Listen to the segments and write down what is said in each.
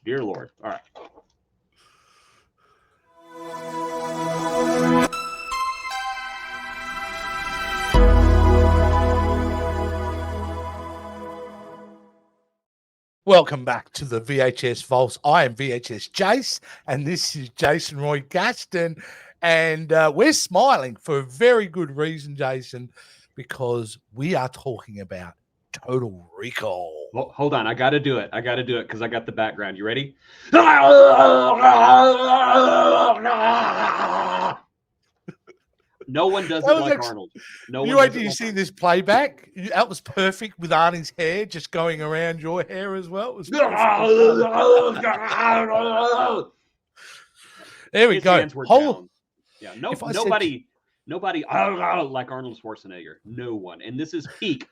Dear Lord. All right. Welcome back to the VHS Vaults. I am VHS Jace, and this is Jason Roy Gaston. And we're smiling for a very good reason, Jason, because we are talking about Total Recall. Well, hold on. I got to do it. Because I got the background. You ready? No one does it like Arnold. No one. You wait till you see this playback. That was perfect with Arnie's hair just going around your hair as well. It was there we go. Yeah, nobody like Arnold Schwarzenegger. No one. And this is peak.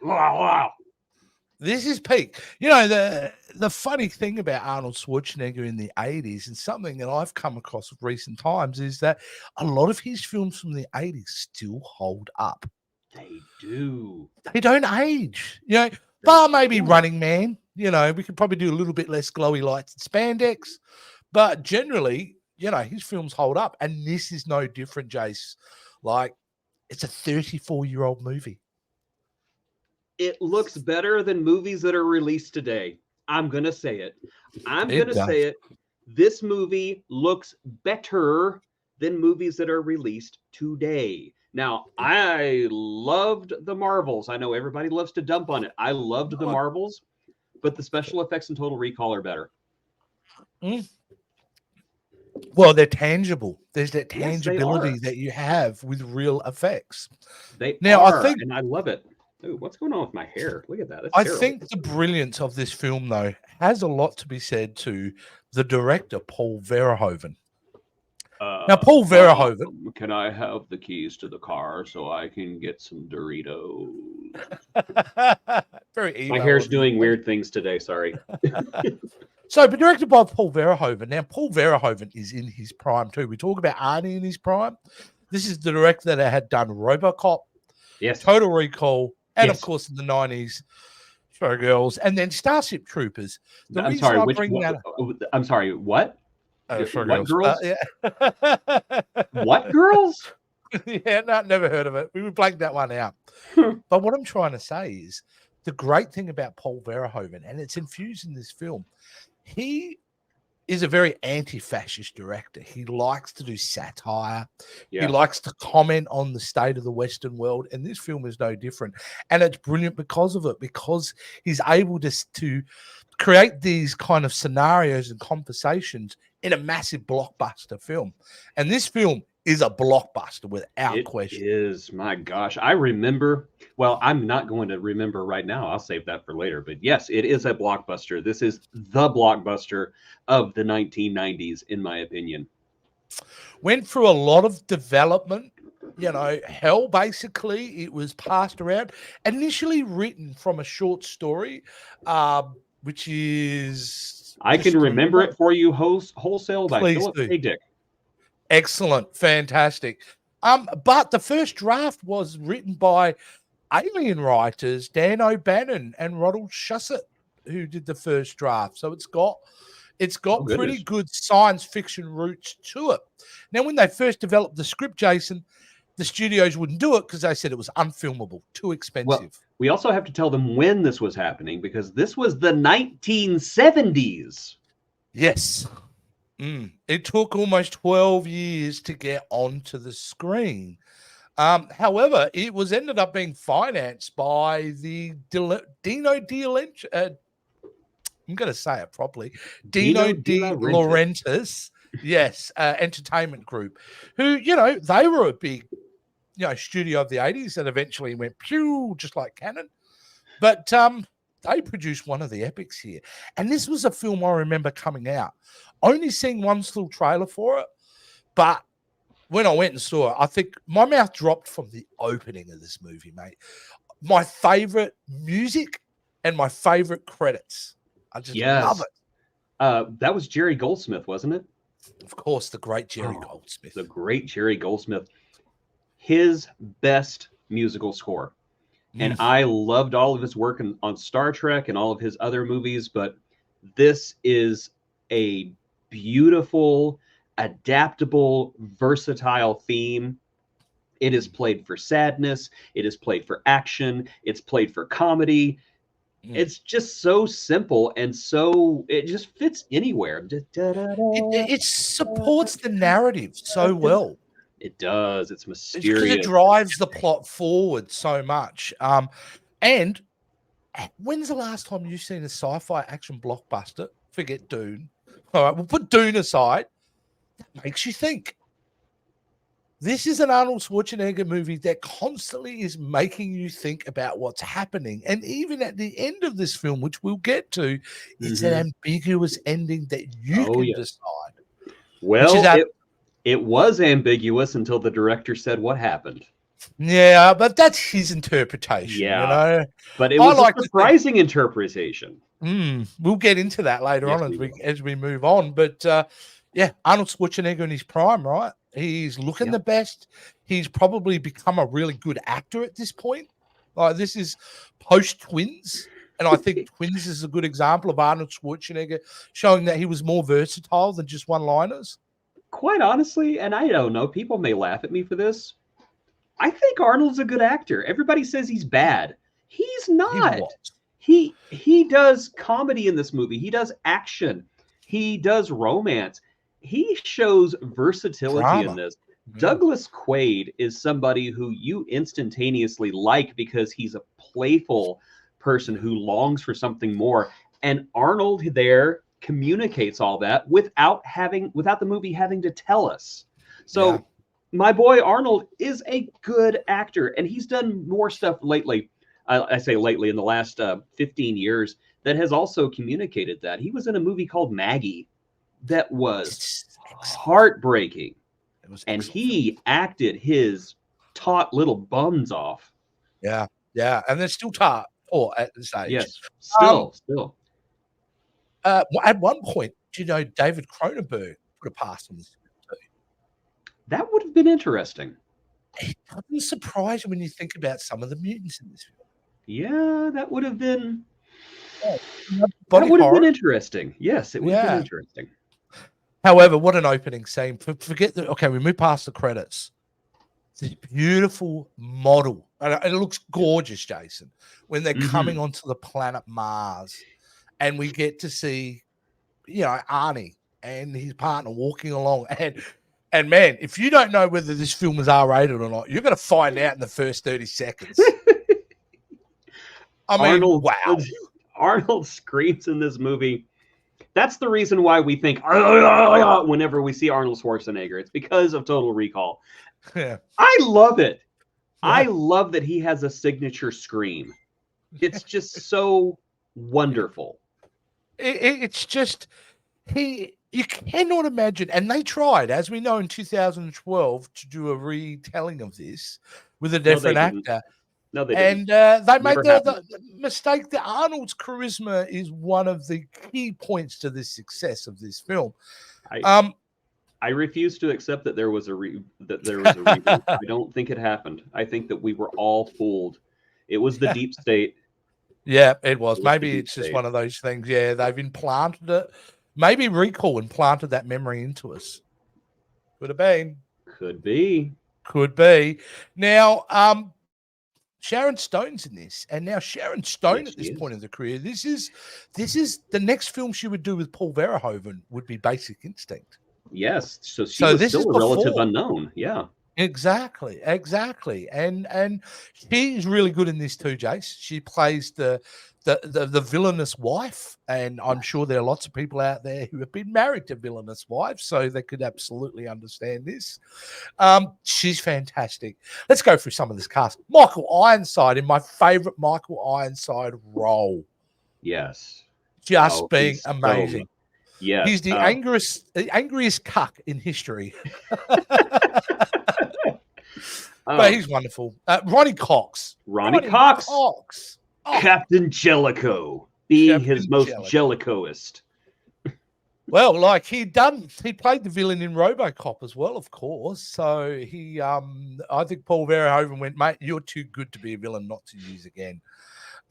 This is peak. You know, the funny thing about Arnold Schwarzenegger in the 80s, and something that I've come across of recent times, is that a lot of his films from the 80s still hold up. They do. They don't age. You know, bar maybe Running Man. You know, we could probably do a little bit less glowy lights and spandex. But generally, you know, his films hold up. And this is no different, Jace. Like, it's a 34-year-old movie. It looks better than movies that are released today. I'm going to say it. This movie looks better than movies that are released today. Now, I loved the Marvels. I know everybody loves to dump on it. I loved the Marvels, but the special effects in Total Recall are better. Well, they're tangible. There's that tangibility that you have with real effects. I think, and I love it. Ooh, what's going on with my hair? Look at that. I think the brilliance of this film, though, has a lot to be said to the director, Paul Verhoeven. Now, Paul Verhoeven... Can I have the keys to the car so I can get some Doritos? Very evil. My hair's doing weird things today, sorry. So, but directed by Paul Verhoeven. Now, Paul Verhoeven is in his prime, too. We talk about Arnie in his prime. This is the director that had done RoboCop, Total Recall, and of course, in the 90s, Showgirls, and then Starship Troopers. I'm sorry, what? What girls? What girls? Yeah, no, never heard of it. We would blank that one out. But what I'm trying to say is the great thing about Paul Verhoeven, and it's infused in this film, he is a very anti-fascist director. He likes to do satire. Yeah. He likes to comment on the state of the Western world, and this film is no different. And it's brilliant because of it, because he's able to create these kind of scenarios and conversations in a massive blockbuster film. And this film is a blockbuster without question. It is. My gosh. I remember, well, I'm not going to remember right now. I'll save that for later. But yes, it is a blockbuster. This is the blockbuster of the 1990s, in my opinion. Went through a lot of development. You know, hell, basically, it was passed around. Initially written from a short story, which is... I can remember it for you wholesale by Philip K. Dick. Excellent. Fantastic. But the first draft was written by Alien writers, Dan O'Bannon and Ronald Shusett, who did the first draft. So it's got pretty good science fiction roots to it. Now, when they first developed the script, Jason, the studios wouldn't do it because they said it was unfilmable, too expensive. Well, we also have to tell them when this was happening, because this was the 1970s. Yes. It took almost 12 years to get onto the screen. However, it was ended up being financed by the Dino De Laurentiis. I'm going to say it properly. Dino De Laurentiis, yes, entertainment group, who, you know, they were a big, you know, studio of the 80s that eventually went pew, just like Canon. But they produced one of the epics here. And this was a film I remember coming out. Only seeing one little trailer for it, but when I went and saw it, I think my mouth dropped from the opening of this movie, mate. My favorite music and my favorite credits. I just love it. That was Jerry Goldsmith, wasn't it? Of course, the great Jerry Goldsmith. The great Jerry Goldsmith. His best musical score. And I loved all of his work on Star Trek and all of his other movies, but this is a beautiful, adaptable, versatile theme. It is played for sadness. It is played for action. It's played for comedy. It's just so simple and so it just fits anywhere. It supports the narrative so well. It does. It's It's because it mysterious. drives the plot forward so much. And when's the last time you've seen a sci-fi action blockbuster? Forget Dune. All right, we'll put Dune aside. That makes you think. This is an Arnold Schwarzenegger movie that constantly is making you think about what's happening. And even at the end of this film, which we'll get to, it's an ambiguous ending that you can decide. Well, it was ambiguous until the director said what happened. Yeah, but that's his interpretation, you know. But it was a surprising interpretation. We'll get into that later on as we move on. But yeah, Arnold Schwarzenegger in his prime, right? He's looking the best. He's probably become a really good actor at this point. Like this is post Twins, and I think Twins is a good example of Arnold Schwarzenegger showing that he was more versatile than just one-liners. Quite honestly, and I don't know, people may laugh at me for this. I think Arnold's a good actor. Everybody says he's bad. He's not. He does comedy in this movie. He does action. He does romance. He shows versatility in this. Douglas Quaid is somebody who you instantaneously like because he's a playful person who longs for something more. And Arnold there communicates all that without the movie having to tell us. So my boy Arnold is a good actor, and he's done more stuff lately. I say lately, in the last 15 years, that has also communicated that. He was in a movie called Maggie that was heartbreaking, and he acted his taut little buns off. Yeah, and they're still taut at this age. Yes, still. At one point, you know, David Cronenberg put a pass on this too. That would have been interesting. It doesn't surprise you when you think about some of the mutants in this film. Yeah, that would have been. That would have been interesting. Yes, it would have been interesting. However, what an opening scene. Forget that. Okay, we move past the credits. This beautiful model. And it looks gorgeous, Jason, when they're coming onto the planet Mars. And we get to see, you know, Arnie and his partner walking along. And man, if you don't know whether this film is R-rated or not, you're going to find out in the first 30 seconds. I mean, wow. Arnold screams in this movie. That's the reason why we think whenever we see Arnold Schwarzenegger. It's because of Total Recall. Yeah. I love it. Yeah. I love that he has a signature scream. It's just so wonderful. It's just you cannot imagine, and they tried, as we know, in 2012 to do a retelling of this with a different actor. No, they didn't. And they made the mistake that Arnold's charisma is one of the key points to the success of this film. I refuse to accept that there was a reboot. I don't think it happened. I think that we were all fooled. It was the deep state. Yeah, it was. Maybe it's just one of those things. Yeah, they've implanted it. Maybe Recall implanted that memory into us. Could have been. Could be. Could be. Now, Sharon Stone's in this, and now Sharon Stone at this point in the career, this is the next film she would do with Paul Verhoeven would be Basic Instinct. Yes, so she was still a relative unknown. Yeah. Exactly. And she's really good in this too, Jace. She plays the villainous wife, and I'm sure there are lots of people out there who have been married to villainous wives, so they could absolutely understand this. She's fantastic. Let's go through some of this cast. Michael Ironside in my favorite Michael Ironside role. Yes. Just being amazing. Yeah. He's the angriest cuck in history. But he's wonderful. Ronnie Cox. Ronnie Cox. Oh. Captain Jellicoe, being his most Jellicoist. Well, like he played the villain in RoboCop as well, of course. So I think Paul Verhoeven went, mate, you're too good to be a villain not to use again.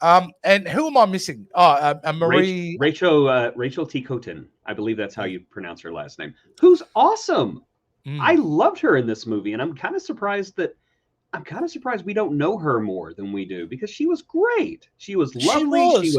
And who am I missing? Marie. Rachel T. Cotten. I believe that's how you pronounce her last name. Who's awesome. I loved her in this movie, and I'm kind of surprised we don't know her more than we do, because she was great. She was lovely.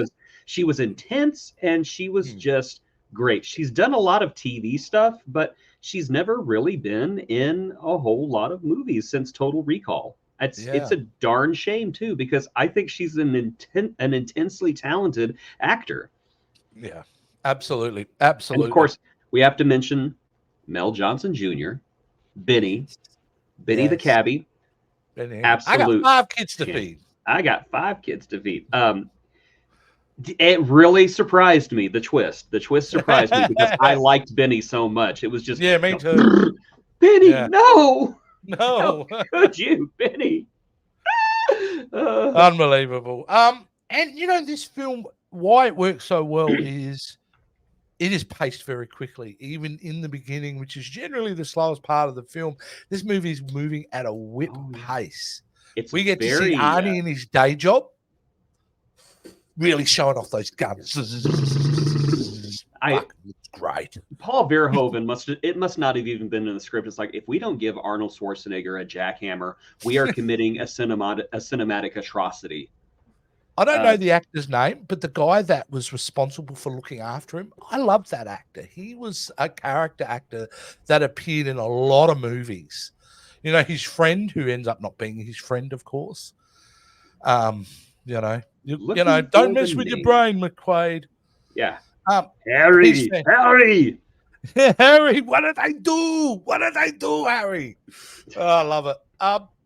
She was intense, and she was just great. She's done a lot of TV stuff, but she's never really been in a whole lot of movies since Total Recall. It's a darn shame too, because I think she's an intensely talented actor. Yeah, absolutely. And of course, we have to mention Mel Johnson Jr., Benny the cabbie. Absolute. I got 5 kids to feed. I got 5 kids to feed. It really surprised me, the twist. The twist surprised me because I liked Benny so much. It was just, me too. Benny, no. No. How could you, Benny? Unbelievable. And this film, why it works so well is it is paced very quickly, even in the beginning, which is generally the slowest part of the film. This movie is moving at a whip pace. We get to see Arnie in his day job, really showing off those guns. It's great. Paul Verhoeven must not have even been in the script. It's like, if we don't give Arnold Schwarzenegger a jackhammer, we are committing a cinematic atrocity. I don't know the actor's name, but the guy that was responsible for looking after him, I loved that actor. He was a character actor that appeared in a lot of movies. His friend, who ends up not being his friend, of course. Don't mess with your brain, McQuaid. Yeah. Harry. Harry, what did I do? Harry? Oh, I love it.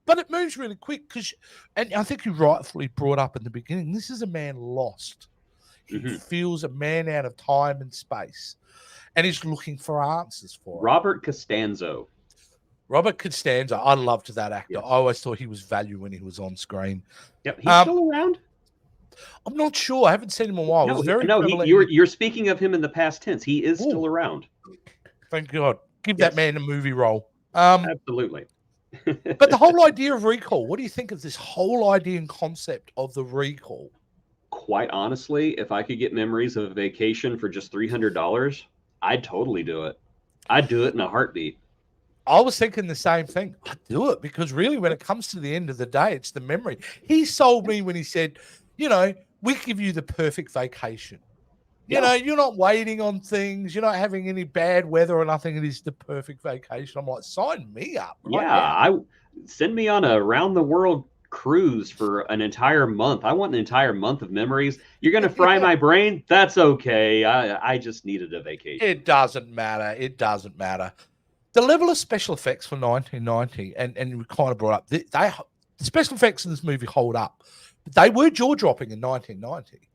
But it moves really quick and I think you rightfully brought up in the beginning, this is a man lost. He feels a man out of time and space, and he's looking for answers for Robert Costanzo. I loved that actor. Yes. I always thought he was value when he was on screen. Yep, he's still around. I'm not sure. I haven't seen him in a while. You're speaking of him in the past tense. He is still around. Thank God. Give that man a movie role. Absolutely. But the whole idea of recall, what do you think of this whole idea and concept of the recall? Quite honestly, if I could get memories of a vacation for just $300, I'd totally do it. I'd do it in a heartbeat. I was thinking the same thing. I'd do it because really when it comes to the end of the day, it's the memory. He sold me when he said, we give you the perfect vacation. You're not waiting on things. You're not having any bad weather or nothing. It is the perfect vacation. I'm like, sign me up. Send me on a round the world cruise for an entire month. I want an entire month of memories. You're going to fry my brain? That's okay. I just needed a vacation. It doesn't matter. The level of special effects for 1990, and we kind of brought up, the special effects in this movie hold up. But they were jaw-dropping in 1990.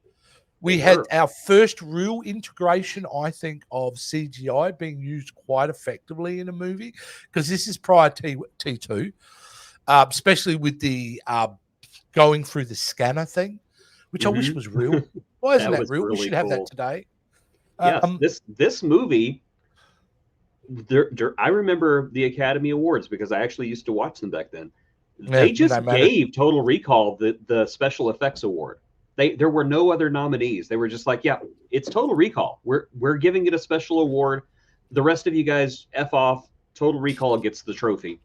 We had our first real integration, I think, of CGI being used quite effectively in a movie, because this is prior to T2, especially with the going through the scanner thing, which I wish was real. Why isn't that real? Really we should have that today. This movie, I remember the Academy Awards because I actually used to watch them back then. They just gave Total Recall the special effects award. There were no other nominees. They were just like, yeah, it's Total Recall. We're giving it a special award. The rest of you guys F off. Total Recall gets the trophy.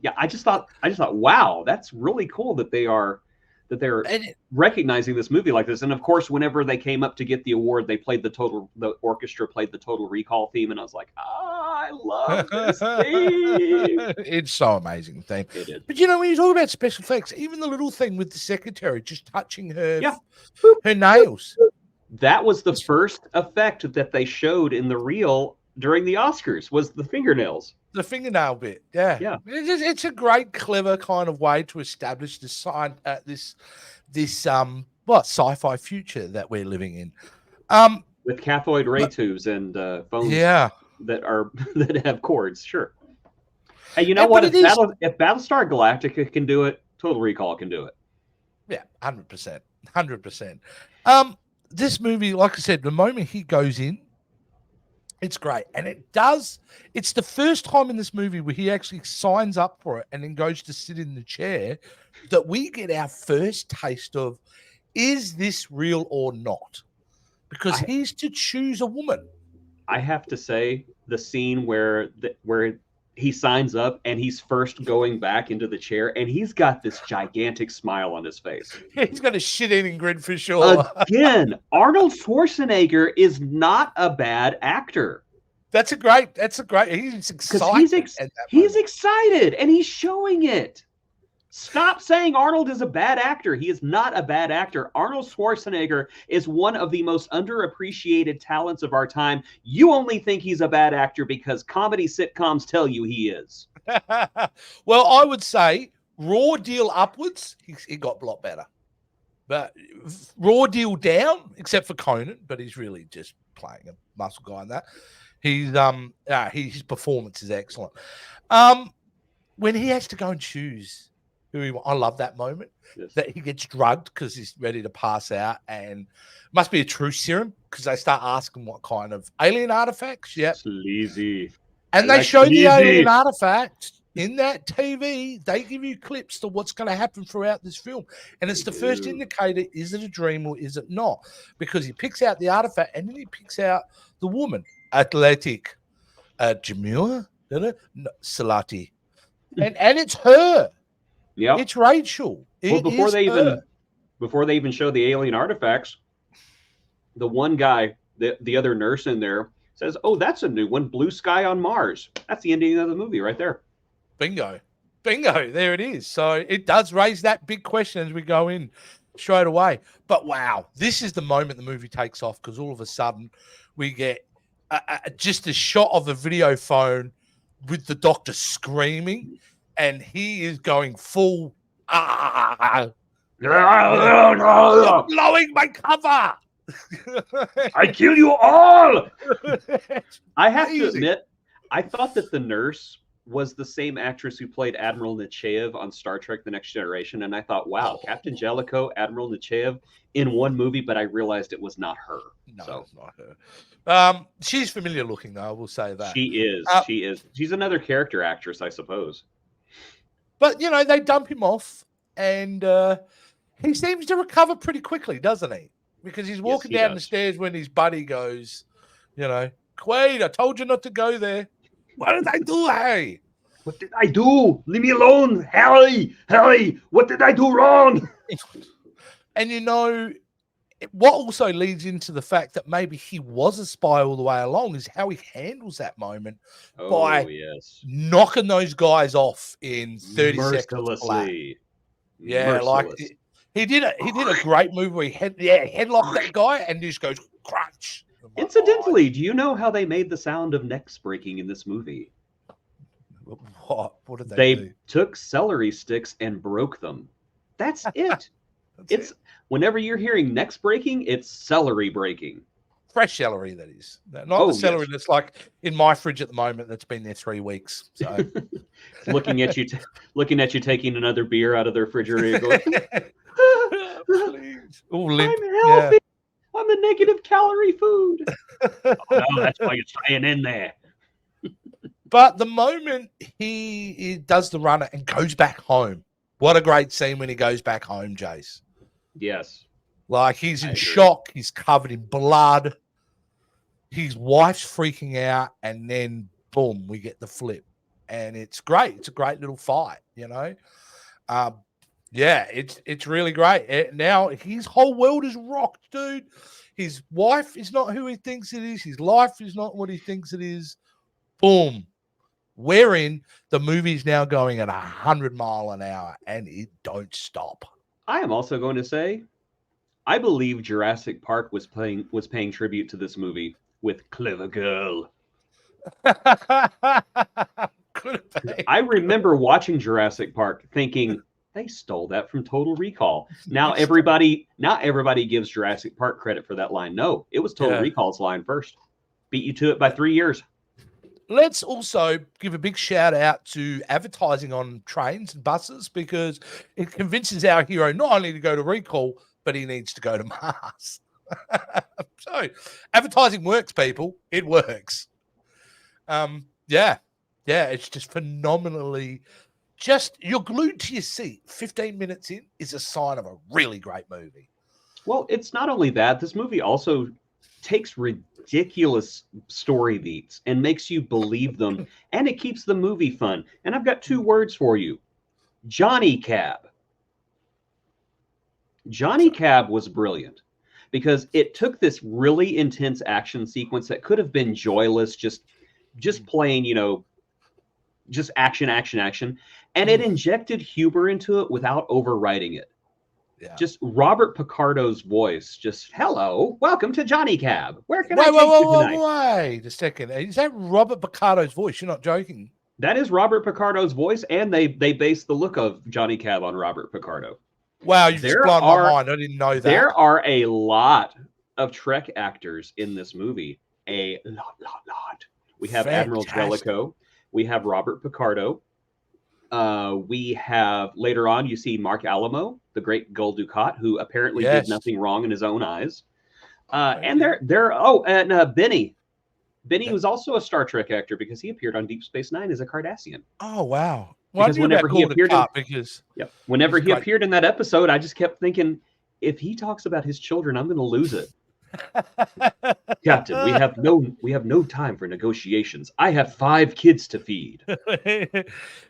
Yeah, I just thought, wow, that's really cool that they're recognizing this movie like this. And of course, whenever they came up to get the award, the orchestra played the Total Recall theme, and I was like, I love this theme. It's so amazing theme. It is. But when you talk about special effects, even the little thing with the secretary just touching her nails. That was the first effect that they showed in the reel during the Oscars, was the fingernails. The fingernail bit, yeah. It's a great, clever kind of way to establish this sci-fi future that we're living in, with cathode ray tubes and phones, that have cords. Sure. And you know what? If Battlestar Galactica can do it, Total Recall can do it. Yeah, 100%. This movie, like I said, the moment he goes in, it's great. And it's the first time in this movie where he actually signs up for it and then goes to sit in the chair that we get our first taste of, is this real or not? Because he's to choose a woman. I have to say the scene where he signs up and he's first going back into the chair and he's got this gigantic smile on his face. He's got a shit-eating grin for sure. Again, Arnold Schwarzenegger is not a bad actor. That's a great. He's excited. He's excited and he's showing it. Stop saying Arnold is a bad actor. He is not a bad actor. Arnold Schwarzenegger is one of the most underappreciated talents of our time. You only think he's a bad actor because comedy sitcoms tell you he is. Well, I would say Raw Deal upwards, he got a lot better. But Raw Deal down, except for Conan, but he's really just playing a muscle guy in that. His performance is excellent. When he has to go and choose who he wants, I love that moment that he gets drugged because he's ready to pass out, and must be a true serum because they start asking what kind of alien artifacts. Yeah, sleazy. And they show the alien artifact in that TV. They give you clips to what's going to happen throughout this film, and it's the first indicator: is it a dream or is it not? Because he picks out the artifact, and then he picks out the woman. Athletic, Jamila, Salati, and it's her. Yeah, it's Rachel. Well, before they even show the alien artifacts, the one guy, the other nurse in there says, "Oh, that's a new one, Blue Sky on Mars." That's the ending of the movie right there. Bingo. There it is. So it does raise that big question as we go in straight away. But wow, this is the moment the movie takes off because all of a sudden we get just a shot of a video phone with the doctor screaming, and he is going full blowing my cover. I kill you all. I have to admit, I thought that the nurse was the same actress who played Admiral Nechayev on Star Trek The Next Generation, and I thought, wow, Captain Jellicoe, Admiral Nechayev in one movie, but I realized it was not her. No, it's not her. She's familiar looking, though, I will say that. She is. She is. She's another character actress, I suppose. But, you know, they dump him off, and he seems to recover pretty quickly, doesn't he? Because he's walking down the stairs when his buddy goes, you know, Quaid, I told you not to go there. What did I do, Harry? What did I do? Leave me alone, Harry. Harry, what did I do wrong? And, you know, what also leads into the fact that maybe he was a spy all the way along is how he handles that moment by knocking those guys off in 30 seconds flat. Yeah, like he did a great move where he headlocked that guy and just goes crunch. Incidentally, do you know how they made the sound of necks breaking in this movie? What did they do? They took celery sticks and broke them. That's it. Whenever you're hearing necks breaking, it's celery breaking. Fresh celery, that is. Not the celery that's like in my fridge at the moment that's been there 3 weeks. So looking at you taking another beer out of the refrigerator going, please. I'm healthy. Yeah. I'm a negative calorie food. Oh, no, that's why you're staying in there. But the moment he does the runner and goes back home, what a great scene when he goes back home, Jace. Yes. Like he's in shock. He's covered in blood. His wife's freaking out. And then, boom, we get the flip. And it's great. It's a great little fight, you know. Yeah, it's really great. Now his whole world is rocked, dude. His wife is not who he thinks it is. His life is not what he thinks it is. Boom. Wherein the movie's now going at 100 miles an hour and it don't stop. I am also going to say, I believe Jurassic Park was paying tribute to this movie with Clever Girl. I remember watching Jurassic Park thinking, they stole that from Total Recall. Now everybody gives Jurassic Park credit for that line. No, it was Total Recall's line first. Beat you to it by 3 years. Let's also give a big shout out to advertising on trains and buses because it convinces our hero not only to go to Recall, but he needs to go to Mars. So advertising works, people. It works. Yeah, it's just phenomenally. Just you're glued to your seat. 15 minutes in is a sign of a really great movie. Well, it's not only that. This movie also takes ridiculous story beats and makes you believe them, and it keeps the movie fun. And I've got two words for you: Johnny Cab. Johnny Cab was brilliant because it took this really intense action sequence that could have been joyless, just plain, just action, action, action, and it injected humor into it without overwriting it. Yeah. Just Robert Picardo's voice. Just hello, welcome to Johnny Cab. Where can I take you tonight? Wait a second. Is that Robert Picardo's voice? You're not joking. That is Robert Picardo's voice, and they based the look of Johnny Cab on Robert Picardo. Wow, you've just blown my mind. I didn't know that. There are a lot of Trek actors in this movie. A lot. We have Admiral Jellicoe. We have Robert Picardo. We have, later on, you see Mark Alamo, the great Gul Dukat, who apparently did nothing wrong in his own eyes. And Benny. Benny was also a Star Trek actor because he appeared on Deep Space Nine as a Cardassian. Oh, wow. Well, because whenever he appeared whenever he great. appeared in that episode, I just kept thinking, if he talks about his children, I'm going to lose it. Captain, we have no time for negotiations. I have 5 kids to feed.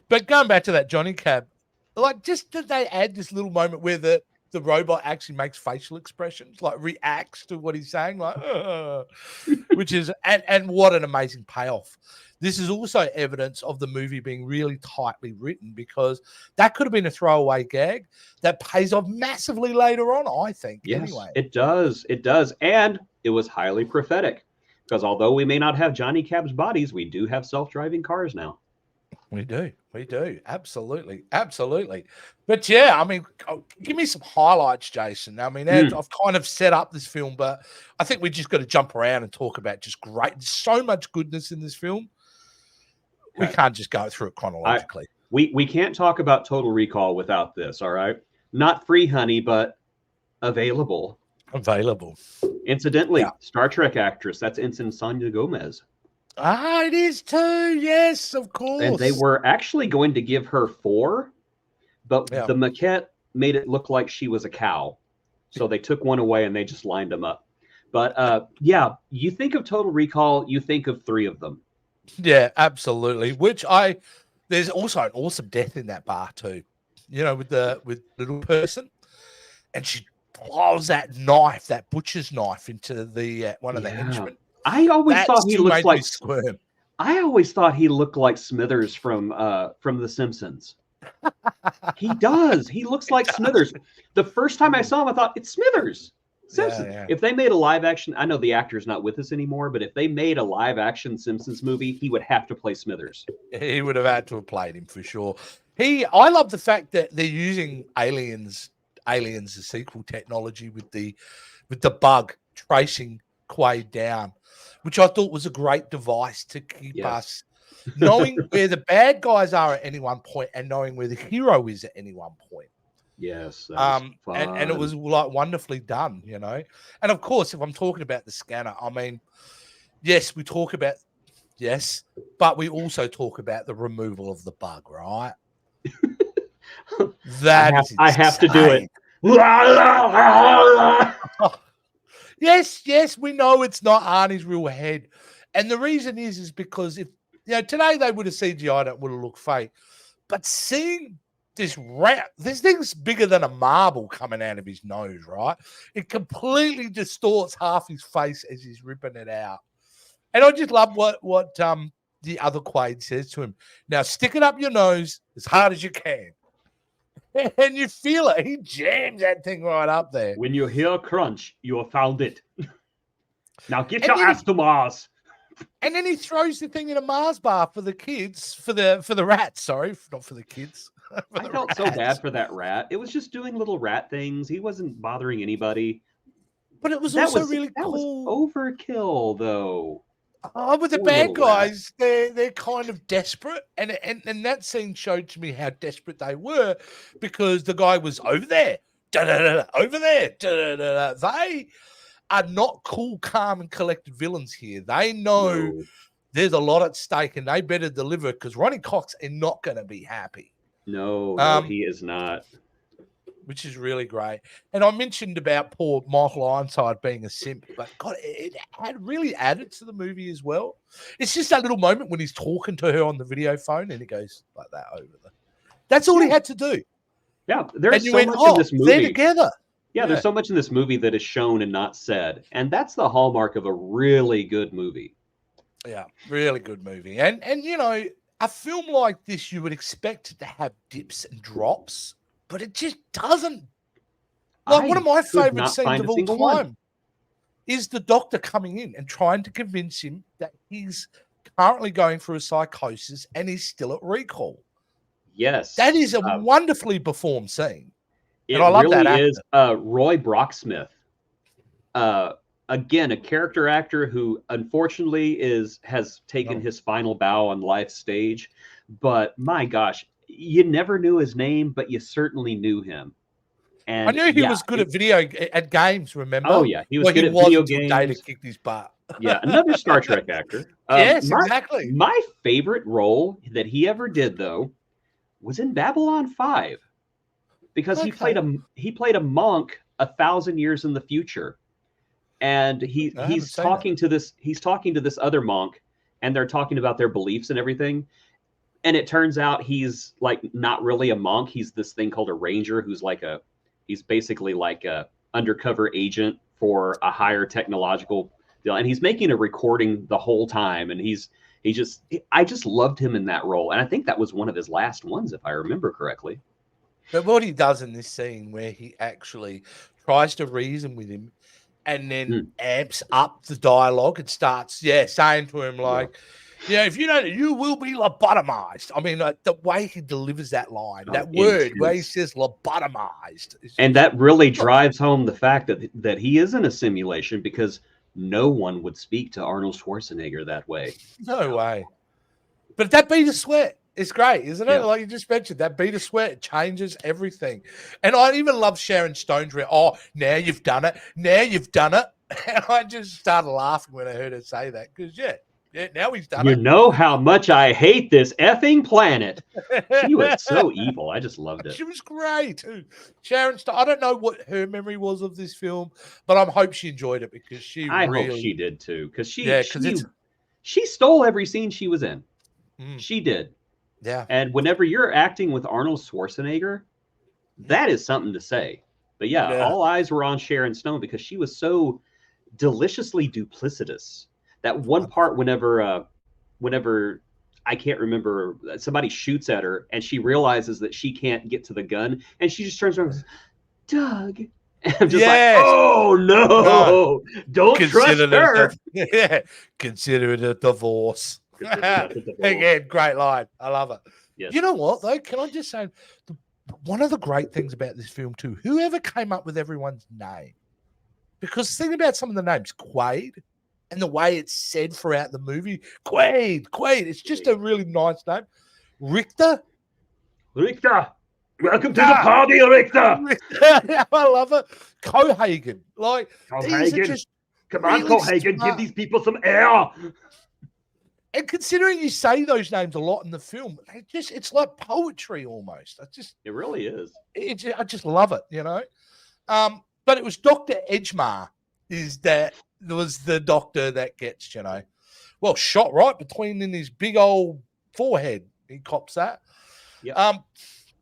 But going back to that Johnny Cab, like, just did they add this little moment where the robot actually makes facial expressions, like reacts to what he's saying, like, which is and what an amazing payoff. This is also evidence of the movie being really tightly written, because that could have been a throwaway gag that pays off massively later on, I think. Yes, anyway. It does. And it was highly prophetic, because although we may not have Johnny Cab's bodies, we do have self-driving cars now. We do. Absolutely. But yeah, I mean, give me some highlights, Jason. I mean, I've kind of set up this film, but I think we just got to jump around and talk about just great. There's so much goodness in this film. We can't just go through it chronologically. We can't talk about Total Recall without this, all right? Not free, honey, but available. Incidentally, Star Trek actress, that's Ensign Sonia Gomez. Ah, it is too. Yes, of course. And they were actually going to give her 4, but the maquette made it look like she was a cow. So they took one away and they just lined them up. But you think of Total Recall, you think of 3 of them. Yeah, absolutely. There's also an awesome death in that bar too. With the little person, and she plows that butcher's knife into the one of the henchmen. I always thought he looked like squirm. I always thought he looked like Smithers from The Simpsons. He does. He looks like Smithers. The first time I saw him, I thought, it's Smithers. Simpsons. Yeah. If they made a live action, I know the actor's not with us anymore, but if they made a live action Simpsons movie, he would have to play Smithers. He would have had to have played him for sure. I love the fact that they're using Aliens, the sequel technology with the bug tracing Quaid down, which I thought was a great device to keep us knowing where the bad guys are at any one point and knowing where the hero is at any one point. Yes. And it was like wonderfully done, And of course, if I'm talking about the scanner, I mean, yes, we talk about but we also talk about the removal of the bug, right? I have to do it. Yes, we know it's not Arnie's real head. And the reason is because if today they would have CGI'd it, would have looked fake. But seeing this thing's bigger than a marble coming out of his nose, right? It completely distorts half his face as he's ripping it out. And I just love what the other Quaid says to him. Now stick it up your nose as hard as you can. And you feel it. He jams that thing right up there. When you hear crunch, you have found it. Now get your ass to Mars. And then he throws the thing in a Mars bar for the kids, for the rats. Sorry, not for the kids. I felt so bad for that rat. It was just doing little rat things. He wasn't bothering anybody. But it was really cool. That was overkill, though. Oh, but the bad guys, they're kind of desperate, and that scene showed to me how desperate they were, because the guy was over there, over there. They are not cool, calm, and collected villains here. They know there's a lot at stake, and they better deliver, because Ronnie Cox is not going to be happy. No, he is not. which is really great. And I mentioned about poor Michael Ironside being a simp, but God, it had really added to the movie as well. It's just that little moment when he's talking to her on the video phone and he goes like that over there. That's all he had to do. Yeah, there's And you so went, much in oh, this they're movie. together. Yeah, there's so much in this movie that is shown and not said. And that's the hallmark of a really good movie. Yeah, really good movie. And you know, a film like this, you would expect it to have dips and drops, but it just doesn't. Like, one of my favorite scenes of all time is the doctor coming in and trying to convince him that he's currently going through a psychosis and he's still at recall. Yes. That is a wonderfully performed scene. It and I love really that is. Roy Brocksmith. Again, a character actor who unfortunately has taken his final bow on life's stage. But my gosh, you never knew his name, but you certainly knew him. And I knew he was good at games, remember? Oh, yeah. He was good at video games. Data kicked his butt. Yeah, another Star Trek actor. Yes, exactly. My favorite role that he ever did, though, was in Babylon 5. Because he played a monk 1,000 years in the future. And he's talking to this other monk, and they're talking about their beliefs and everything. And it turns out he's like not really a monk. He's this thing called a ranger, he's basically like a undercover agent for a higher technological deal. And he's making a recording the whole time. And I just loved him in that role. And I think that was one of his last ones, if I remember correctly. But what he does in this scene where he actually tries to reason with him and then amps up the dialogue and starts, saying to him like, if you don't, you will be lobotomized. I mean, the way he delivers that line, that word, where he says lobotomized. And that really drives home the fact that he isn't a simulation, because no one would speak to Arnold Schwarzenegger that way. No way. But that beat of sweat is great, isn't it? Yeah. Like you just mentioned, that beat of sweat changes everything. And I even love Sharon Stone's now you've done it. Now you've done it. And I just started laughing when I heard her say that, because now he's done it. You know how much I hate this effing planet. She was so evil. I just loved it. She was great too. Sharon Stone. I don't know what her memory was of this film, but I hope she enjoyed it, because I hope she did too, because she stole every scene she was in. She did. Yeah. And whenever you're acting with Arnold Schwarzenegger, that is something to say. But all eyes were on Sharon Stone, because she was so deliciously duplicitous. That one part whenever I can't remember, somebody shoots at her and she realizes that she can't get to the gun, and she just turns around and goes, Doug. And I'm just like, oh no, don't trust her. Consider it a divorce. Again, great line. I love it. Yes. You know what, though? Can I just say, one of the great things about this film, too, whoever came up with everyone's name, because think about some of the names, Quaid, and the way it's said throughout the movie, Quaid. It's just a really nice name. Richter. Welcome to the party, Richter. I love it. Cohagen. Like, Cohagen. Come on, Cohagen, give these people some air. And considering you say those names a lot in the film, it's like poetry almost. It really is. I just love it, you know. But it was Dr. Edgemar was the doctor that gets, shot right between in his big old forehead. He cops that. Yeah.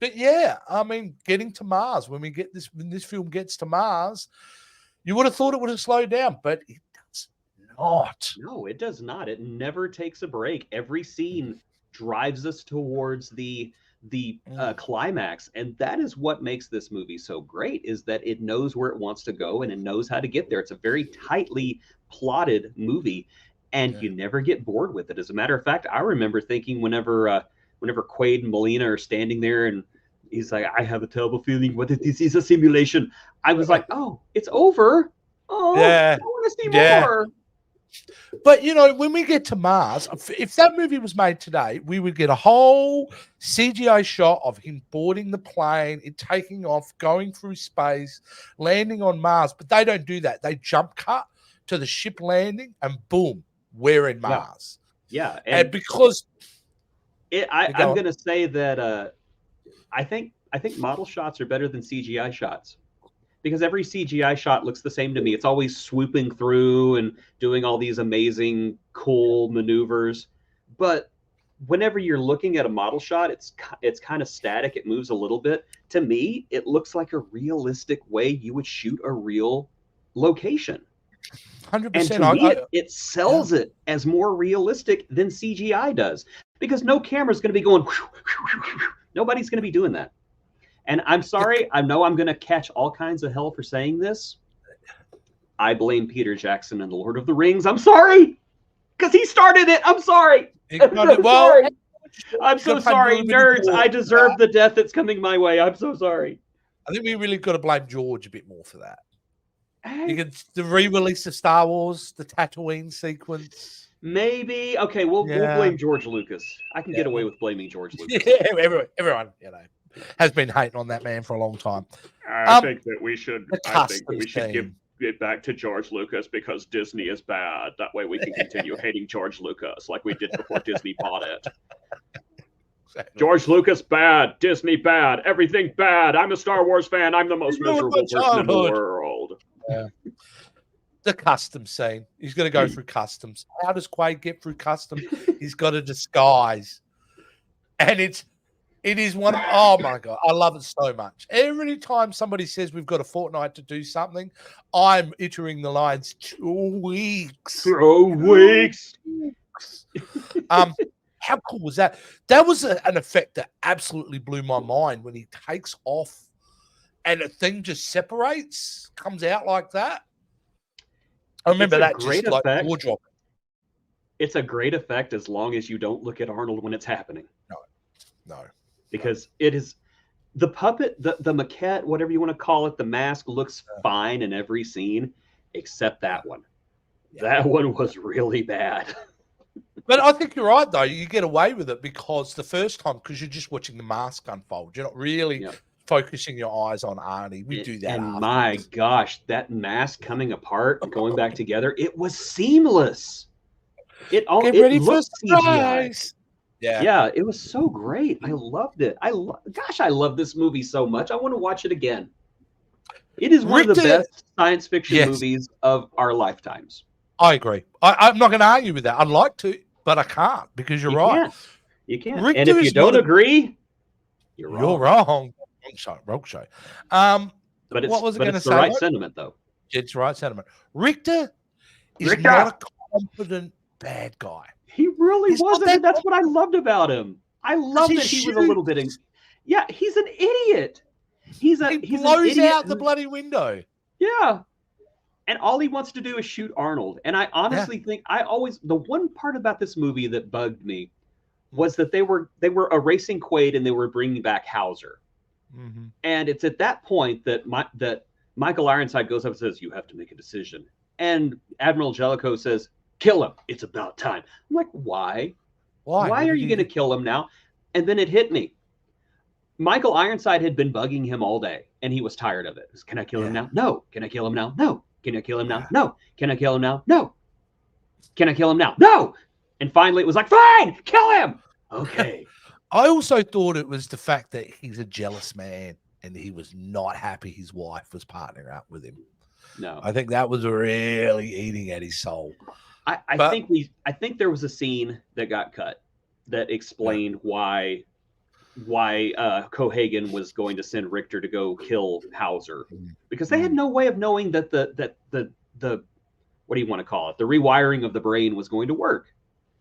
But yeah, I mean, getting to Mars, when this film gets to Mars, you would have thought it would have slowed down, but it does not. No, it does not. It never takes a break. Every scene drives us towards the climax, and that is what makes this movie so great, is that it knows where it wants to go and it knows how to get there. It's a very tightly plotted movie, and you never get bored with it. As a matter of fact, I remember thinking whenever Quaid and Molina are standing there and he's like, I have a terrible feeling what if this is a simulation, I was like, oh, it's over. Oh, I want to see more. But, when we get to Mars, if that movie was made today, we would get a whole CGI shot of him boarding the plane, it taking off, going through space, landing on Mars. But they don't do that. They jump cut to the ship landing and boom, we're in Mars. Yeah. And because... I'm going to say that I think I think model shots are better than CGI shots because every CGI shot looks the same to me. It's always swooping through and doing all these amazing, cool maneuvers. But whenever you're looking at a model shot, it's kind of static. It moves a little bit. To me, it looks like a realistic way you would shoot a real location. 100%. And to me, it sells it as more realistic than CGI does because no camera's going to be going. Nobody's going to be doing that. And I'm sorry, I know I'm going to catch all kinds of hell for saying this. I blame Peter Jackson and the Lord of the Rings. I'm sorry, because he started it. I'm sorry. I'm so sorry. I'm so sorry, nerds. I deserve the death that's coming my way. I'm so sorry. I think we really got to blame George a bit more for that. You could the re-release of Star Wars, the Tatooine sequence. Maybe. Okay, we'll blame George Lucas. I can get away with blaming George Lucas. Yeah, everyone, has been hating on that man for a long time. I think that we should give it back to George Lucas because Disney is bad. That way we can continue hating George Lucas like we did before Disney bought it. Exactly. George Lucas bad, Disney bad, everything bad. I'm a Star Wars fan. I'm the most miserable person in the world. Yeah. The custom scene. He's going to go through customs. How does Quaid get through customs? He's got a disguise. And it is one of, oh my God, I love it so much. Every time somebody says we've got a fortnight to do something, I'm uttering the lines 2 weeks. 2 weeks. How cool was that? That was an effect that absolutely blew my mind when he takes off and the thing just separates, comes out like that. I remember that great just effect. Like jaw-dropping. It's a great effect as long as you don't look at Arnold when it's happening. No. Because it is the puppet, the maquette, whatever you want to call it, the mask looks fine in every scene except that one. Yeah. That one was really bad. But I think you're right, though. You get away with it because the first time, because you're just watching the mask unfold. You're not really focusing your eyes on Arnie. We do that. And my gosh, that mask coming apart and going back together, it was seamless. It looked CGI. Yeah, it was so great. I loved it. I love this movie so much. I want to watch it again. It is one of the best science fiction movies of our lifetimes. I agree. I'm not going to argue with that. I'd like to, but I can't because you're right. You can't. And if you don't agree, you're wrong. You're wrong. Wrong show. But what was it going to say? It's the right sentiment, though. It's the right sentiment. Richter is not a competent bad guy. He really wasn't. And that's what I loved about him. I love that he was a little bit. Yeah, he's an idiot. He blows out the bloody window. Yeah. And all he wants to do is shoot Arnold. And I honestly think the one part about this movie that bugged me was that they were erasing Quaid and they were bringing back Hauser. Mm-hmm. And it's at that point that Michael Ironside goes up and says, "You have to make a decision." And Admiral Jellicoe says, "Kill him. It's about time." I'm like, why? Why are you going to kill him now? And then it hit me. Michael Ironside had been bugging him all day, and he was tired of it. Can I kill him now? No. Can I kill him now? No. Can I kill him now? No. Can I kill him now? No. Can I kill him now? No. And finally, it was like, fine, kill him. Okay. I also thought it was the fact that he's a jealous man, and he was not happy his wife was partnering up with him. No, I think that was really eating at his soul. I think there was a scene that got cut that explained why Cohagen was going to send Richter to go kill Hauser, because they had no way of knowing that the what do you want to call it, the rewiring of the brain was going to work,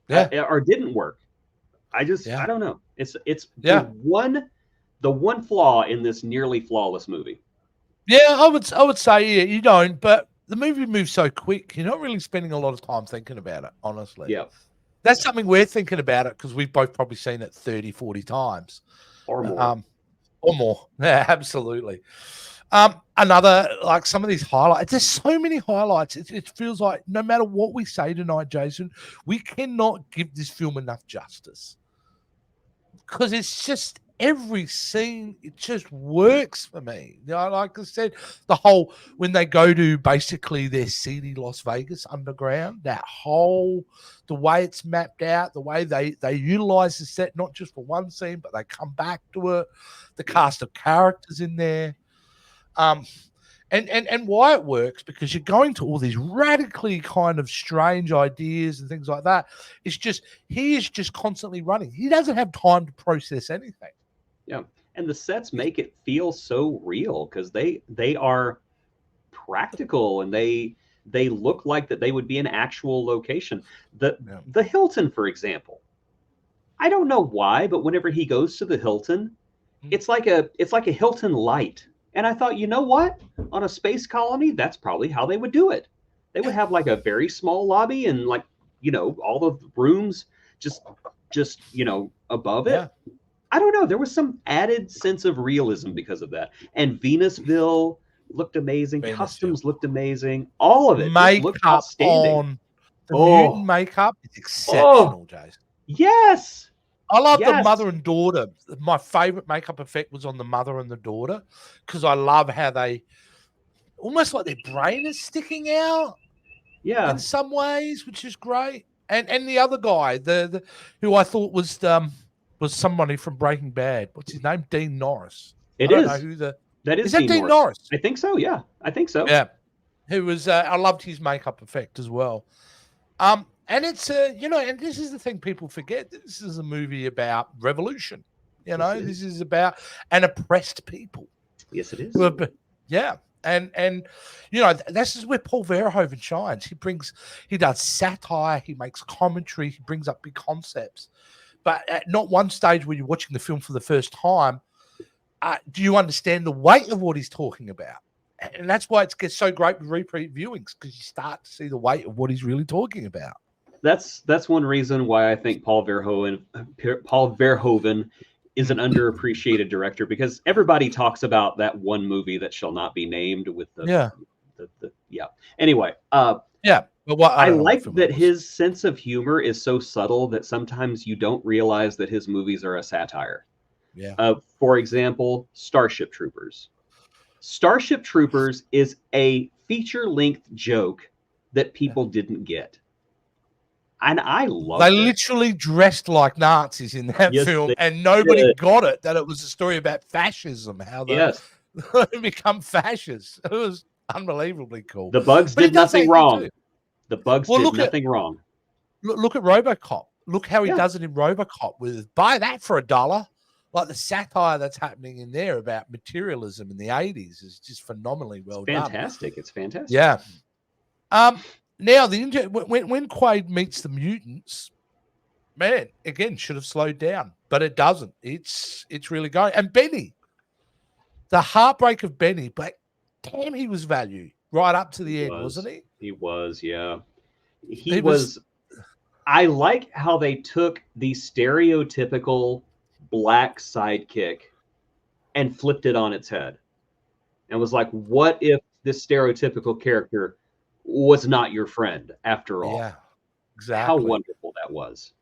or didn't work. I don't know. It's the one flaw in this nearly flawless movie. Yeah, I would say you don't, but the movie moves so quick. You're not really spending a lot of time thinking about it, honestly. Yeah. That's something we're thinking about it because we've both probably seen it 30, 40 times. Or more. Or more. Yeah, absolutely. Another, like some of these highlights, there's so many highlights. It feels like no matter what we say tonight, Jason, we cannot give this film enough justice. Because it's just every scene, it just works for me. You know, like I said, the whole when they go to basically their seedy Las Vegas underground, the way it's mapped out, the way they utilize the set not just for one scene, but they come back to it, the cast of characters in there. And why it works, because you're going to all these radically kind of strange ideas and things like that. It's just he is just constantly running. He doesn't have time to process anything. Yeah, and the sets make it feel so real because they are practical and they look like that they would be an actual location. The Hilton, for example, I don't know why, but whenever he goes to the Hilton, it's like a Hilton light. And I thought, you know what? On a space colony, that's probably how they would do it. They would have like a very small lobby and like, all the rooms just above it. Yeah. I don't know. There was some added sense of realism because of that. And Venusville looked amazing. Customs looked amazing. All of it just looked outstanding. On the mutant makeup is exceptional, Jason. Yes. I love the mother and daughter. My favorite makeup effect was on the mother and the daughter because I love how they almost like their brain is sticking out. Yeah. In some ways, which is great. And the other guy, the who I thought was somebody from Breaking Bad. What's his name? Dean Norris. I don't know who that is. Is that Dean Norris? I think so. Yeah, I think so. Yeah, who was? I loved his makeup effect as well. And it's and this is the thing people forget. This is a movie about revolution. This is about an oppressed people. Yes, it is. Yeah. And this is where Paul Verhoeven shines. He does satire, he makes commentary, he brings up big concepts. But at not one stage when you're watching the film for the first time, do you understand the weight of what he's talking about? And that's why it gets so great with repeat viewings, because you start to see the weight of what he's really talking about. That's one reason why I think Paul Verhoeven is an underappreciated director, because everybody talks about that one movie that shall not be named with Anyway, but I like that his sense of humor is so subtle that sometimes you don't realize that his movies are a satire. Yeah. For example, Starship Troopers. Starship Troopers is a feature-length joke that people didn't get. And I love it. They literally dressed like Nazis in that film, and nobody got it, that it was a story about fascism, how they become fascists. It was unbelievably cool. The bugs did nothing wrong. The bugs did nothing wrong. Look at RoboCop. Look how he does it in RoboCop with buy that for $1. Like the satire that's happening in there about materialism in the 80s is just phenomenally well done. Fantastic. It's fantastic. Yeah. Now when Quaid meets the mutants, man, again, should have slowed down, but it doesn't. It's really going. And Benny, the heartbreak of Benny, but damn, he was value right up to the end, wasn't he? He was, yeah. He was. I like how they took the stereotypical black sidekick and flipped it on its head and was like, what if this stereotypical character was not your friend after all? Yeah, exactly. How wonderful that was.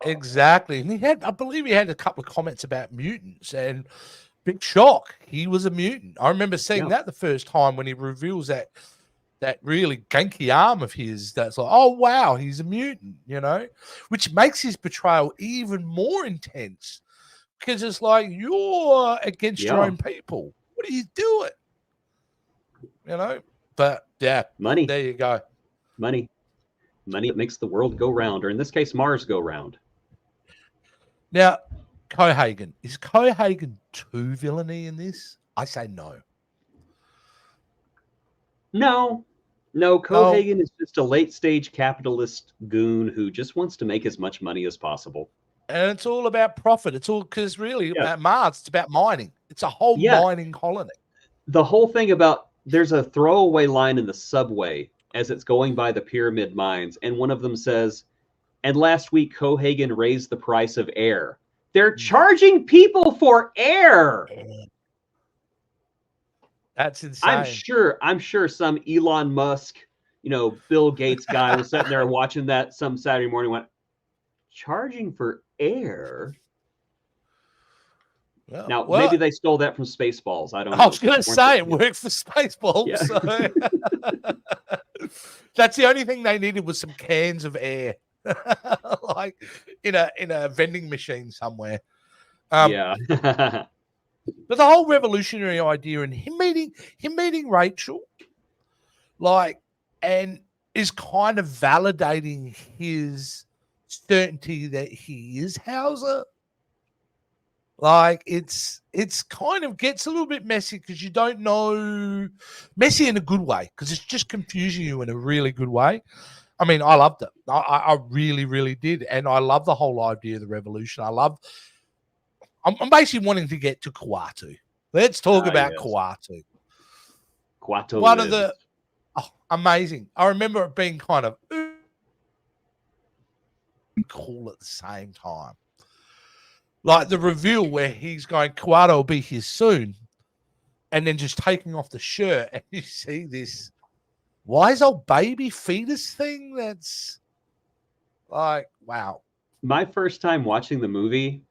Exactly. And I believe he had a couple of comments about mutants, and big shock, he was a mutant. I remember seeing that the first time when he reveals that really ganky arm of his. That's like, oh wow, he's a mutant, which makes his portrayal even more intense, because it's like, you're against your own people. What are you doing? But yeah, money. There you go. Money that makes the world go round, or in this case, Mars go round. Now, Cohagen. Is Cohagen too villainy in this? I say no. No, Cohagen is just a late-stage capitalist goon who just wants to make as much money as possible. And it's all about profit. It's all because really about Mars, it's about mining. It's a whole mining colony. The whole thing about, there's a throwaway line in the subway as it's going by the pyramid mines, and one of them says, and last week Cohagen raised the price of air. They're charging people for air. That's insane. I'm sure some Elon Musk, Bill Gates guy was sitting there watching that some Saturday morning, went, charging for air? Now, maybe they stole that from Spaceballs. I don't know. I was going to say it worked for Spaceballs. Yeah. So. That's the only thing they needed was some cans of air, like in a vending machine somewhere. Yeah. But the whole revolutionary idea and him meeting Rachel, like, and is kind of validating his certainty that he is Hauser. Like it's kind of gets a little bit messy because you don't know, messy in a good way, because it's just confusing you in a really good way. I mean, I loved it. I really, really did. And I love the whole idea of the revolution. I'm basically wanting to get to Kuatu. Let's talk about Kuatu. Kuatu. One of the amazing. I remember it being kind of cool at the same time. Like the reveal where he's going, Kuatu will be here soon, and then just taking off the shirt, and you see this wise old baby fetus thing that's like, wow. My first time watching the movie,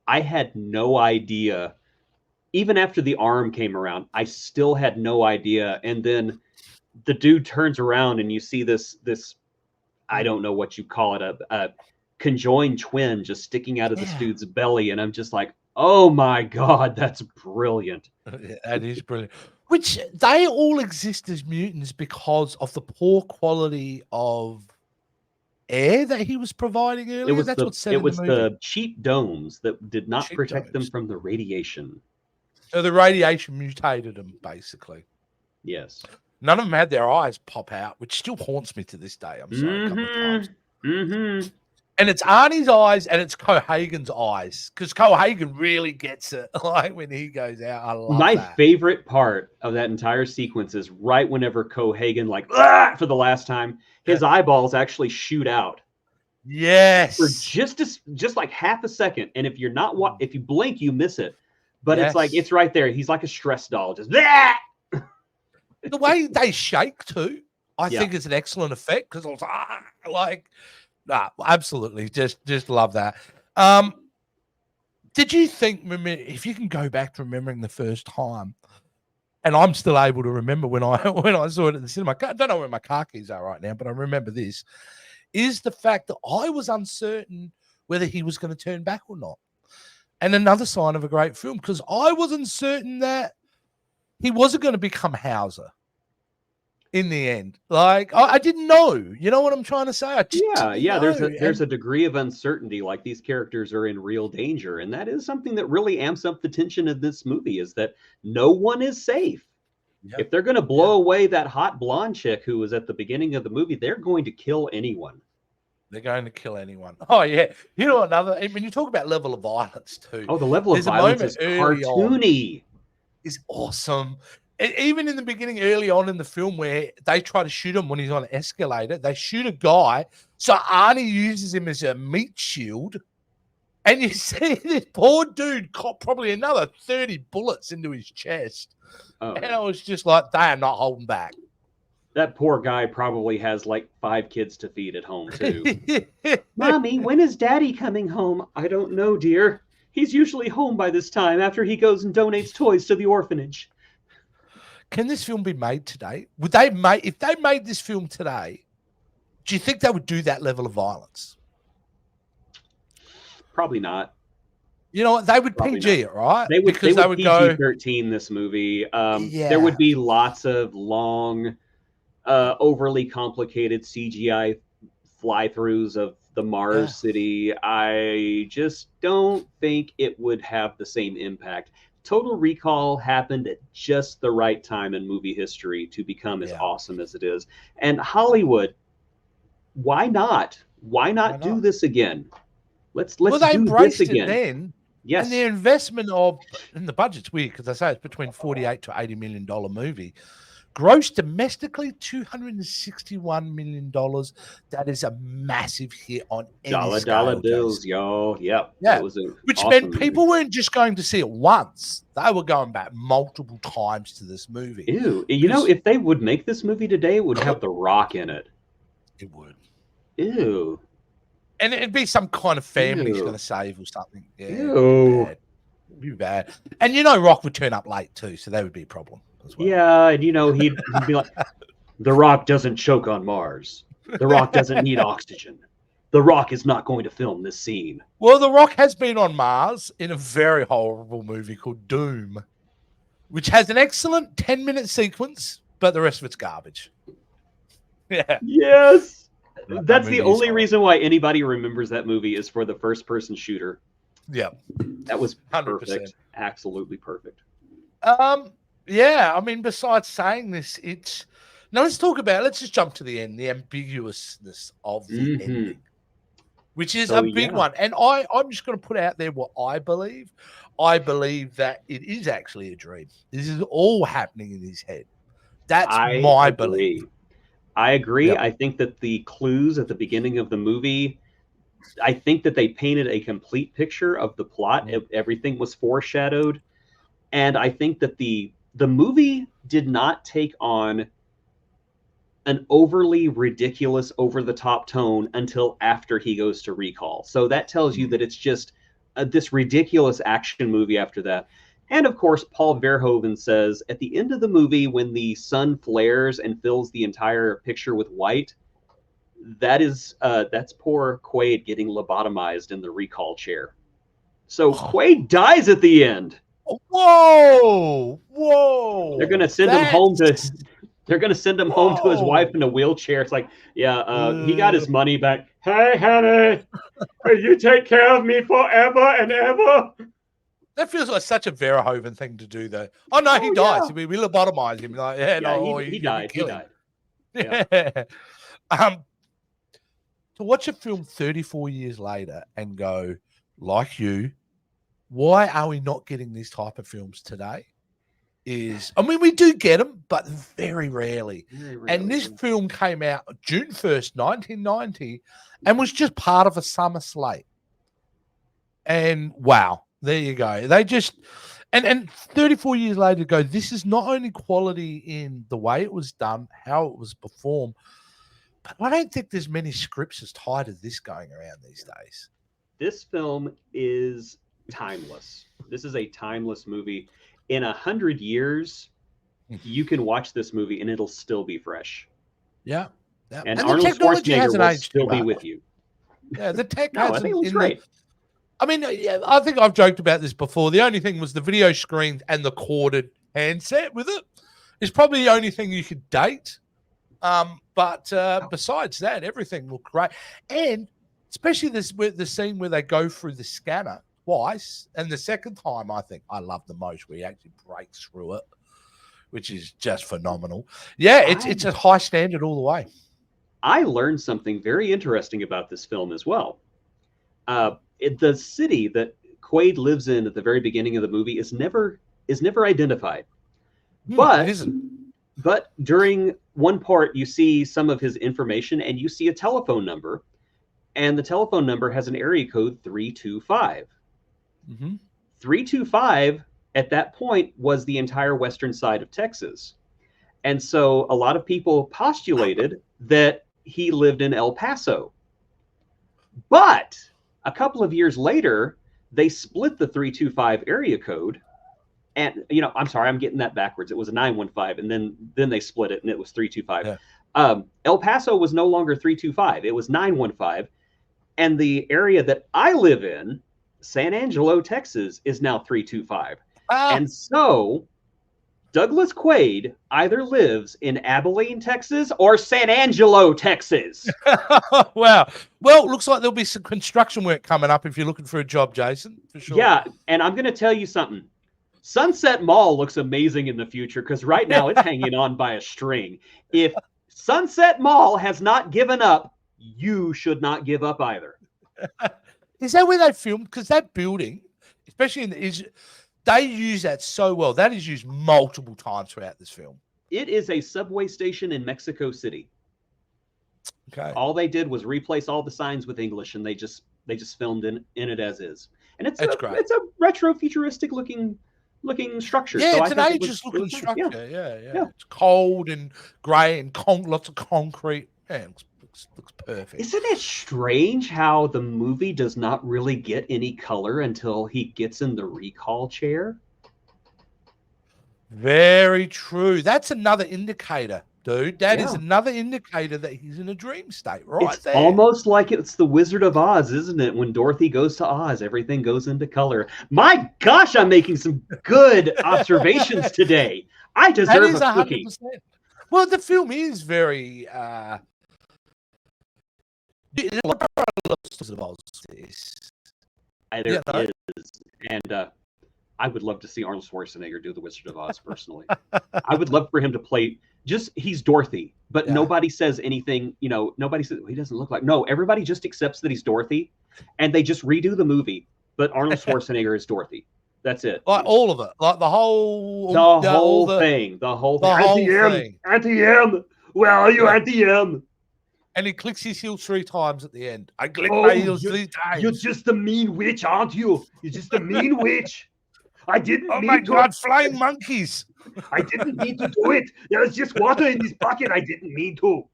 I had no idea. Even after the arm came around, I still had no idea. And then the dude turns around and you see this I don't know what you call it, a conjoined twin just sticking out of this dude's belly, and I'm just like, oh my god, that's brilliant. That is brilliant. Which they all exist as mutants because of the poor quality of air that he was providing earlier. It was the cheap domes that did not protect them from the radiation. So the radiation mutated them, basically. Yes. None of them had their eyes pop out, which still haunts me to this day. I'm sorry, a couple of times. Mm-hmm. And it's Arnie's eyes and it's Cohagen's eyes, because Cohagen really gets it. Like when he goes out, I love My that. favorite part of that entire sequence is right whenever Cohagen, like, for the last time, his eyeballs actually shoot out. Yes. For just like half a second. And if you're not, if you blink, you miss it. But it's like, it's right there. He's like a stress doll. Just, the way they shake too, I think is an excellent effect, because I was like, absolutely, just love that. Did you think, if you can go back to remembering the first time, and I'm still able to remember when I saw it at the cinema, I don't know where my car keys are right now, but I remember this, is the fact that I was uncertain whether he was going to turn back or not. And another sign of a great film, because I wasn't certain that he wasn't going to become Hauser in the end. Like, I didn't know. You know what I'm trying to say? I just didn't know. There's a degree of uncertainty, like these characters are in real danger. And that is something that really amps up the tension of this movie, is that no one is safe. Yep. If they're going to blow away that hot blonde chick who was at the beginning of the movie, they're going to kill anyone. They're going to kill anyone. Oh, yeah. You know, when you talk about level of violence, too. Oh, the level of violence is cartoony. Is awesome. And even in the beginning, early on in the film, where they try to shoot him when he's on an escalator, they shoot a guy. So Arnie uses him as a meat shield. And you see this poor dude caught probably another 30 bullets into his chest. Oh. And I was just like, they are not holding back. That poor guy probably has like 5 kids to feed at home, too. Mommy, when is Daddy coming home? I don't know, dear. He's usually home by this time after he goes and donates toys to the orphanage. Can this film be made today? If they made this film today, do you think they would do that level of violence? Probably not. You know what? They would PG it, right? They would PG-13 this movie. There would be lots of long, overly complicated CGI fly-throughs of the Mars city. I just don't think it would have the same impact. Total Recall happened at just the right time in movie history to become as awesome as it is. And Hollywood, why not? Why not do this again? Let's do this again. Then. Yes. And the investment in the budget's weird, because I say it's between $48 to $80 million movie. Gross domestically, $261 million. That is a massive hit on any dollar bills, yo. Yep. Yeah. Which meant people weren't just going to see it once. They were going back multiple times to this movie. Ew. You know, if they would make this movie today, it would have The Rock in it. It would. Ew. And it'd be some kind of family he's going to save or something. Yeah, ew. It'd be bad. And you know, Rock would turn up late too, so that would be a problem as well. Yeah, and you know, he'd be like, The Rock doesn't choke on Mars. The Rock doesn't need oxygen. The Rock is not going to film this scene. Well, The Rock has been on Mars in a very horrible movie called Doom, which has an excellent 10-minute sequence, but the rest of it's garbage. Yeah. Yes. That That's the movie is only horrible. reason why anybody remembers that movie is for the first-person shooter. Yeah. That was 100%. perfect. Absolutely perfect. Yeah, I mean, besides saying this, it's now let's just jump to the end, the ambiguousness of the ending, which is a big one. And I'm just going to put out there what I believe. I believe that it is actually a dream. This is all happening in his head. That's my belief. I agree. Yep. I think that the clues at the beginning of the movie, I think that they painted a complete picture of the plot. Everything was foreshadowed. And I think that the movie did not take on an overly ridiculous, over-the-top tone until after he goes to recall. So that tells you that it's just this ridiculous action movie after that. And of course, Paul Verhoeven says at the end of the movie, when the sun flares and fills the entire picture with white, that's poor Quaid getting lobotomized in the recall chair. So Quaid dies at the end. Whoa! They're gonna send him home to. They're gonna send him home to his wife in a wheelchair. It's like, yeah, he got his money back. Hey, honey, will you take care of me forever and ever? That feels like such a Verhoeven thing to do, though. Oh no, he dies. Yeah. We lobotomize him. Like, he died. He died. Yeah. To watch a film 34 years later and go, like you, why are we not getting these type of films today? I mean, we do get them, but very rarely. And this film came out June 1st, 1990, and was just part of a summer slate. And wow, there you go. They just, and 34 years later go, this is not only quality in the way it was done, how it was performed, but I don't think there's many scripts as tight as this going around these days. This film is timeless. This is a timeless movie. In 100 years, you can watch this movie and it'll still be fresh. Yeah. And Arnold Schwarzenegger will still be with you. Yeah, the tech I think it looks great. I mean, yeah, I think I've joked about this before. The only thing was the video screen and the corded handset with it is probably the only thing you could date. But besides that, everything looked great. And especially the scene where they go through the scanner twice, and the second time I think I love the most, where he actually breaks through it, which is just phenomenal. Yeah, it's a high standard all the way. I learned something very interesting about this film as well. The city that Quaid lives in at the very beginning of the movie is never identified. But during one part, you see some of his information, and you see a telephone number, and the telephone number has an area code 325. 325 at that point was the entire western side of Texas. And so a lot of people postulated that he lived in El Paso. But a couple of years later, they split the 325 area code. And, I'm sorry, I'm getting that backwards. It was a 915, and then they split it, and it was 325. Yeah. El Paso was no longer 325. It was 915. And the area that I live in, San Angelo, Texas, is now 325. And so Douglas Quaid either lives in Abilene, Texas, or San Angelo, Texas. Wow. Well, it looks like there'll be some construction work coming up if you're looking for a job, Jason, for sure. Yeah, and I'm going to tell you something. Sunset Mall looks amazing in the future because right now it's hanging on by a string. If Sunset Mall has not given up, you should not give up either. Is that where they filmed? Because that building, especially they use that so well. That is used multiple times throughout this film. It is a subway station in Mexico City. Okay. All they did was replace all the signs with English, and they just filmed in it as is. And it's a retro futuristic looking structure. Yeah, so it's an ageless looking structure. Yeah. It's cold and grey and lots of concrete. Yeah, looks perfect. Isn't it strange how the movie does not really get any color until he gets in the recall chair? Very true. That's another indicator, dude. That is Yeah. another indicator that he's in a dream state, right It's there. almost like it's the Wizard of Oz, isn't it? When Dorothy goes to Oz, everything goes into color. My gosh, I'm making some good observations today. I deserve a cookie. 100%. Well, the film is very There is. And I would love to see Arnold Schwarzenegger do the Wizard of Oz personally. I would love for him to play he's Dorothy, but nobody says anything, nobody says he doesn't look like. No, everybody just accepts that he's Dorothy and they just redo the movie, but Arnold Schwarzenegger is Dorothy. That's it. Like all of it. Like the whole thing. The whole thing. Auntie M. Where are you, Auntie M? And he clicks his heels 3 times at the end. I click my heels 3 times. You're just a mean witch, aren't you? You're just a mean witch. I didn't mean to. Oh my God, flying monkeys. I didn't mean to do it. There was just water in his pocket. I didn't mean to.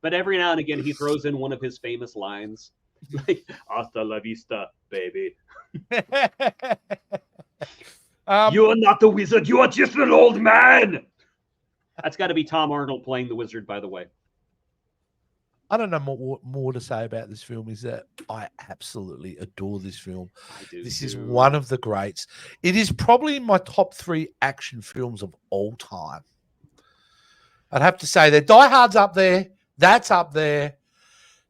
But every now and again, he throws in one of his famous lines. Like, hasta la vista, baby. You are not the wizard. You are just an old man. That's got to be Tom Arnold playing the wizard, by the way. I don't know more to say about this film is that I absolutely adore this film. This is one of the greats. It is probably my top 3 action films of all time. I'd have to say that Die Hard's up there. That's up there.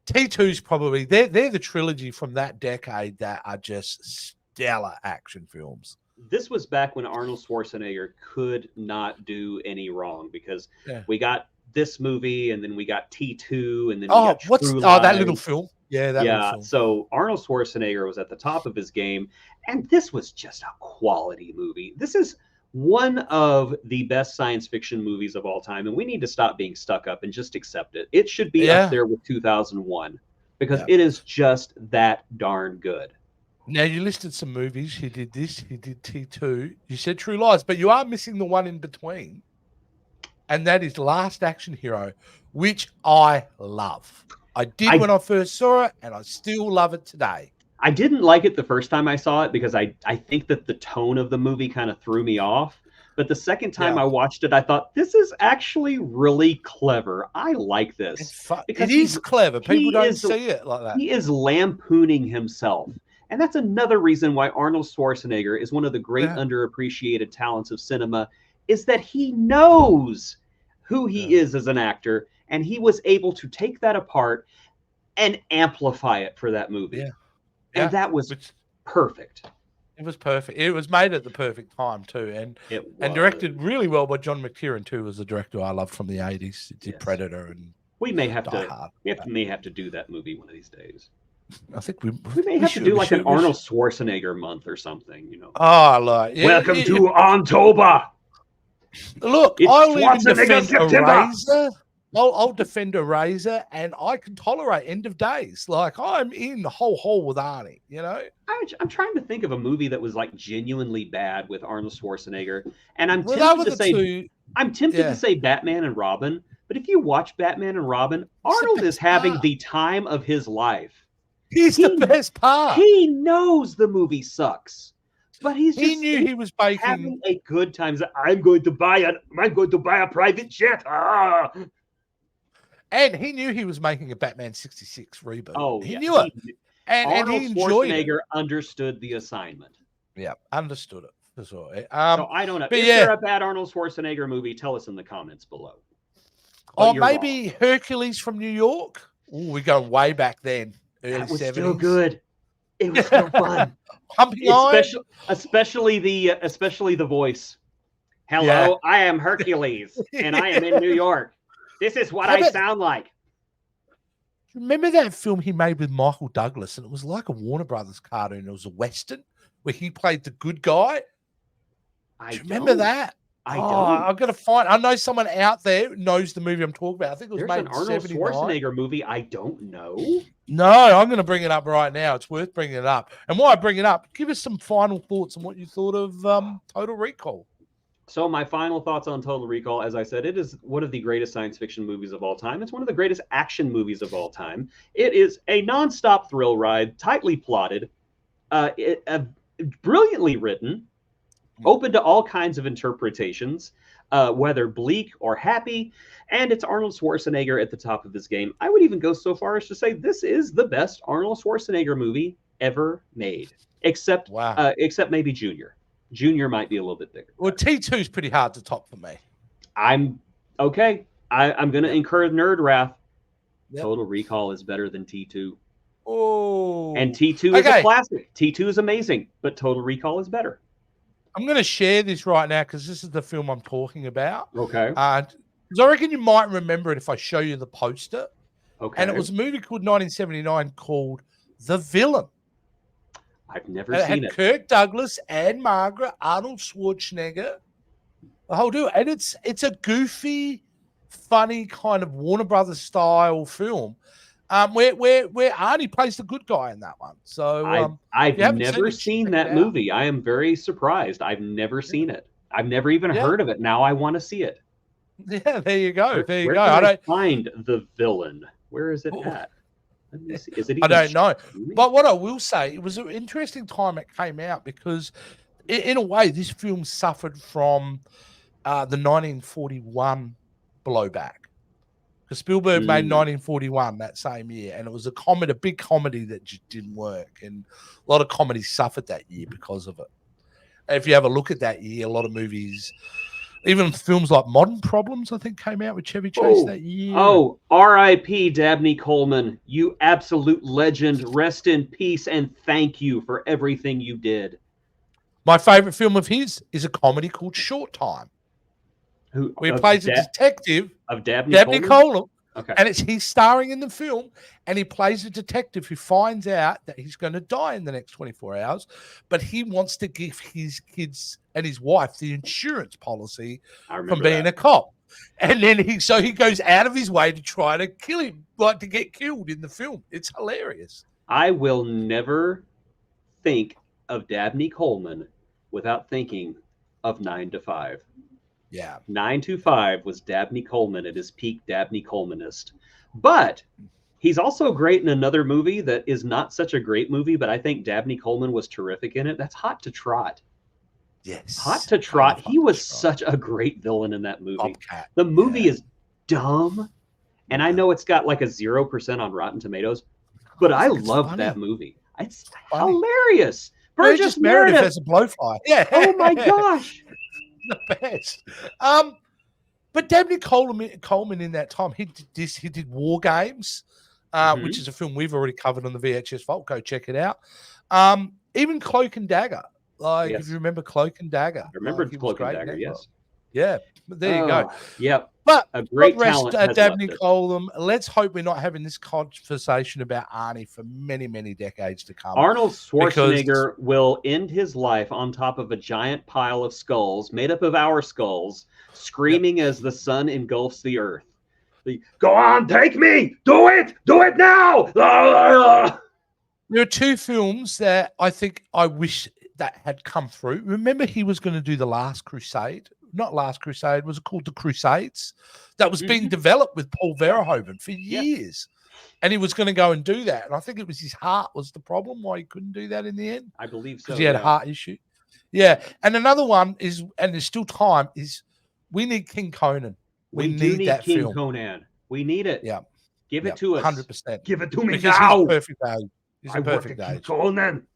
T2's probably, they're the trilogy from that decade that are just stellar action films. This was back when Arnold Schwarzenegger could not do any wrong because we got this movie and then we got T2 and then we got True Lies. That little film? Yeah, that little film. So Arnold Schwarzenegger was at the top of his game, and this was just a quality movie. This is one of the best science fiction movies of all time, and we need to stop being stuck up and just accept it. It should be up there with 2001 because it is just that darn good. Now, you listed some movies. He did this. He did T2. You said True Lies, but you are missing the one in between. And that is Last Action Hero, which I love. I did when I first saw it, and I still love it today. I didn't like it the first time I saw it because I think that the tone of the movie kind of threw me off. But the second time I watched it, I thought, this is actually really clever. I like this. It is clever. People don't see it like that. He is lampooning himself. And that's another reason why Arnold Schwarzenegger is one of the great underappreciated talents of cinema, is that he knows who he is as an actor, and he was able to take that apart and amplify it for that movie. And that was perfect. It was perfect. It was made at the perfect time too, and directed really well by John McTiernan too, was a director I loved from the 80s. He did Predator and we may have to do that movie one of these days. I think we may have to do like an Arnold Schwarzenegger month or something, Oh, like welcome to October. Look, I'll even defend Eraser. I'll defend Eraser, and I can tolerate End of Days. Like, I'm in the whole hole with Arnie, I'm trying to think of a movie that was like genuinely bad with Arnold Schwarzenegger, and I'm tempted to say Batman and Robin. But if you watch Batman and Robin, Arnold is having the time of his life. He's the best part. He knows the movie sucks, but he knew he was having a good time. I'm going to buy a private jet. And he knew he was making a Batman 66 reboot. Oh, he knew it. And he enjoyed it. Schwarzenegger understood the assignment. Yeah, understood it for sure. So I don't know. If there a bad Arnold Schwarzenegger movie, tell us in the comments below. Or maybe Hercules from New York. Oh, we're going way back then. That was still good. It was still fun. Especially the voice. Hello, I am Hercules, and I am in New York. This is what I sound like. Remember that film he made with Michael Douglas, and it was like a Warner Brothers cartoon. It was a Western where he played the good guy. Do you remember that? I don't. I've got to find. I know someone out there knows the movie I'm talking about. I think it was made in Arnold 79. Schwarzenegger movie. I don't know. No, I'm going to bring it up right now. It's worth bringing it up. And while I bring it up, give us some final thoughts on what you thought of Total Recall. So my final thoughts on Total Recall, as I said, it is one of the greatest science fiction movies of all time. It's one of the greatest action movies of all time. It is a nonstop thrill ride, tightly plotted, brilliantly written, open to all kinds of interpretations, whether bleak or happy, and it's Arnold Schwarzenegger at the top of his game. I would even go so far as to say this is the best Arnold Schwarzenegger movie ever made, except maybe Junior. Junior might be a little bit bigger. Well, T2 is pretty hard to top for me. I'm okay. I'm going to incur nerd wrath. Yep. Total Recall is better than T2. Oh. And T2 is a classic. T2 is amazing, but Total Recall is better. I'm going to share this right now because this is the film I'm talking about. Okay. Because I reckon you might remember it if I show you the poster. Okay. And it was a movie called 1979 called The Villain. I've never seen it. Kirk Douglas, Anne Margaret, Arnold Schwarzenegger, the whole deal. And it's a goofy, funny kind of Warner Brothers style film, where Arnie plays the good guy in that one. So I've never seen that movie. I am very surprised. I've never seen it. I've never even heard of it. Now I want to see it. Yeah, there you go. Where can I find The Villain? Where is it at? Let me see. Is it even I don't know. But what I will say, it was an interesting time it came out because, in a way, this film suffered from the 1941 blowback. Because Spielberg made 1941 that same year, and it was a big comedy that just didn't work. And a lot of comedies suffered that year because of it. If you have a look at that year, a lot of movies... Even films like Modern Problems, I think, came out with Chevy Chase that year. Oh, R.I.P. Dabney Coleman. You absolute legend. Rest in peace, and thank you for everything you did. My favorite film of his is a comedy called Short Time. Where he plays a detective of Dabney Coleman. Okay. And he's starring in the film, and he plays a detective who finds out that he's going to die in the next 24 hours, but he wants to give his kids and his wife the insurance policy from being a cop. And then he goes out of his way to try to kill him, like to get killed in the film. It's hilarious. I will never think of Dabney Coleman without thinking of 9 to 5. Yeah. 9 to 5 was Dabney Coleman at his peak Dabney Colemanist. But he's also great in another movie that is not such a great movie, but I think Dabney Coleman was terrific in it. That's Hot to Trot. Yes. Hot to Trot. He was such a great villain in that movie. Bobcat. The movie is dumb. And I know it's got like a 0% on Rotten Tomatoes, but I love that movie. It's hilarious. Burgess Meredith as a blowfly. Yeah. Oh my gosh. The best. But Dabney Coleman in that time, he did War Games, which is a film we've already covered on the VHS Vault. Go check it out. Even Cloak and Dagger. If you remember Cloak and Dagger. I remember Cloak and Dagger, yes. Yeah, but there you go. Yep. But a great rest talent Dabney Coleman. Let's hope we're not having this conversation about Arnie for many, many decades to come. Arnold Schwarzenegger will end his life on top of a giant pile of skulls made up of our skulls, screaming as the sun engulfs the earth. Go on, take me! Do it! Do it now! There are two films that I wish that had come through. Remember, he was going to do The Last Crusade. Not Last Crusade, was it called The Crusades? That was being developed with Paul Verhoeven for years. And he was going to go and do that. And I think it was his heart was the problem why he couldn't do that in the end. I believe so. Because he had a heart issue. Yeah. And another one is, and there's still time, is we need King Conan. We need that King film. Conan. We need it. Yeah. Give it to us. 100%. Give it to me because now. He's perfect age. He's a perfect age. Conan.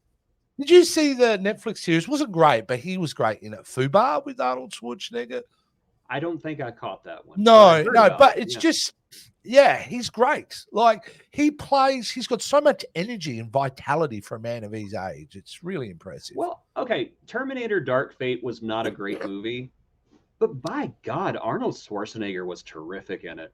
Did you see the Netflix series? It wasn't great, but he was great in it. Fubar with Arnold Schwarzenegger. I don't think I caught that one. No, but it's just, he's great. Like he's got so much energy and vitality for a man of his age. It's really impressive. Well, okay, Terminator Dark Fate was not a great movie, but by God, Arnold Schwarzenegger was terrific in it.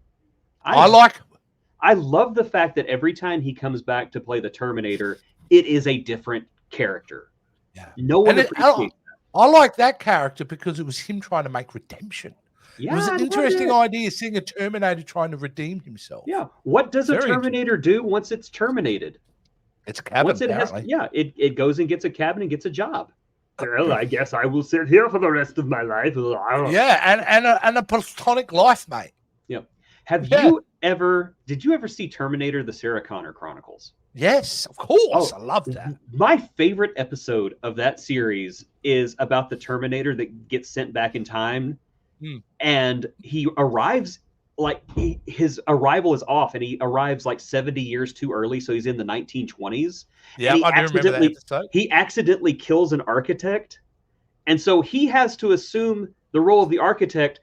I love the fact that every time he comes back to play the Terminator, it is a different character. Yeah. No one appreciates that. I like that character because it was him trying to make redemption. Yeah, it was an interesting idea seeing a Terminator trying to redeem himself. Yeah. What does a Terminator do once it's terminated? It's a cabin, it goes and gets a cabin and gets a job. Well, I guess I will sit here for the rest of my life. Yeah, and a platonic life, mate. Yep. Did you ever see Terminator: The Sarah Connor Chronicles? Yes, of course. I love that. My favorite episode of that series is about the Terminator that gets sent back in time, and he arrives his arrival is off, and he arrives like 70 years too early, so he's in the 1920s. Yeah, I do remember that episode. He accidentally kills an architect, and so he has to assume the role of the architect,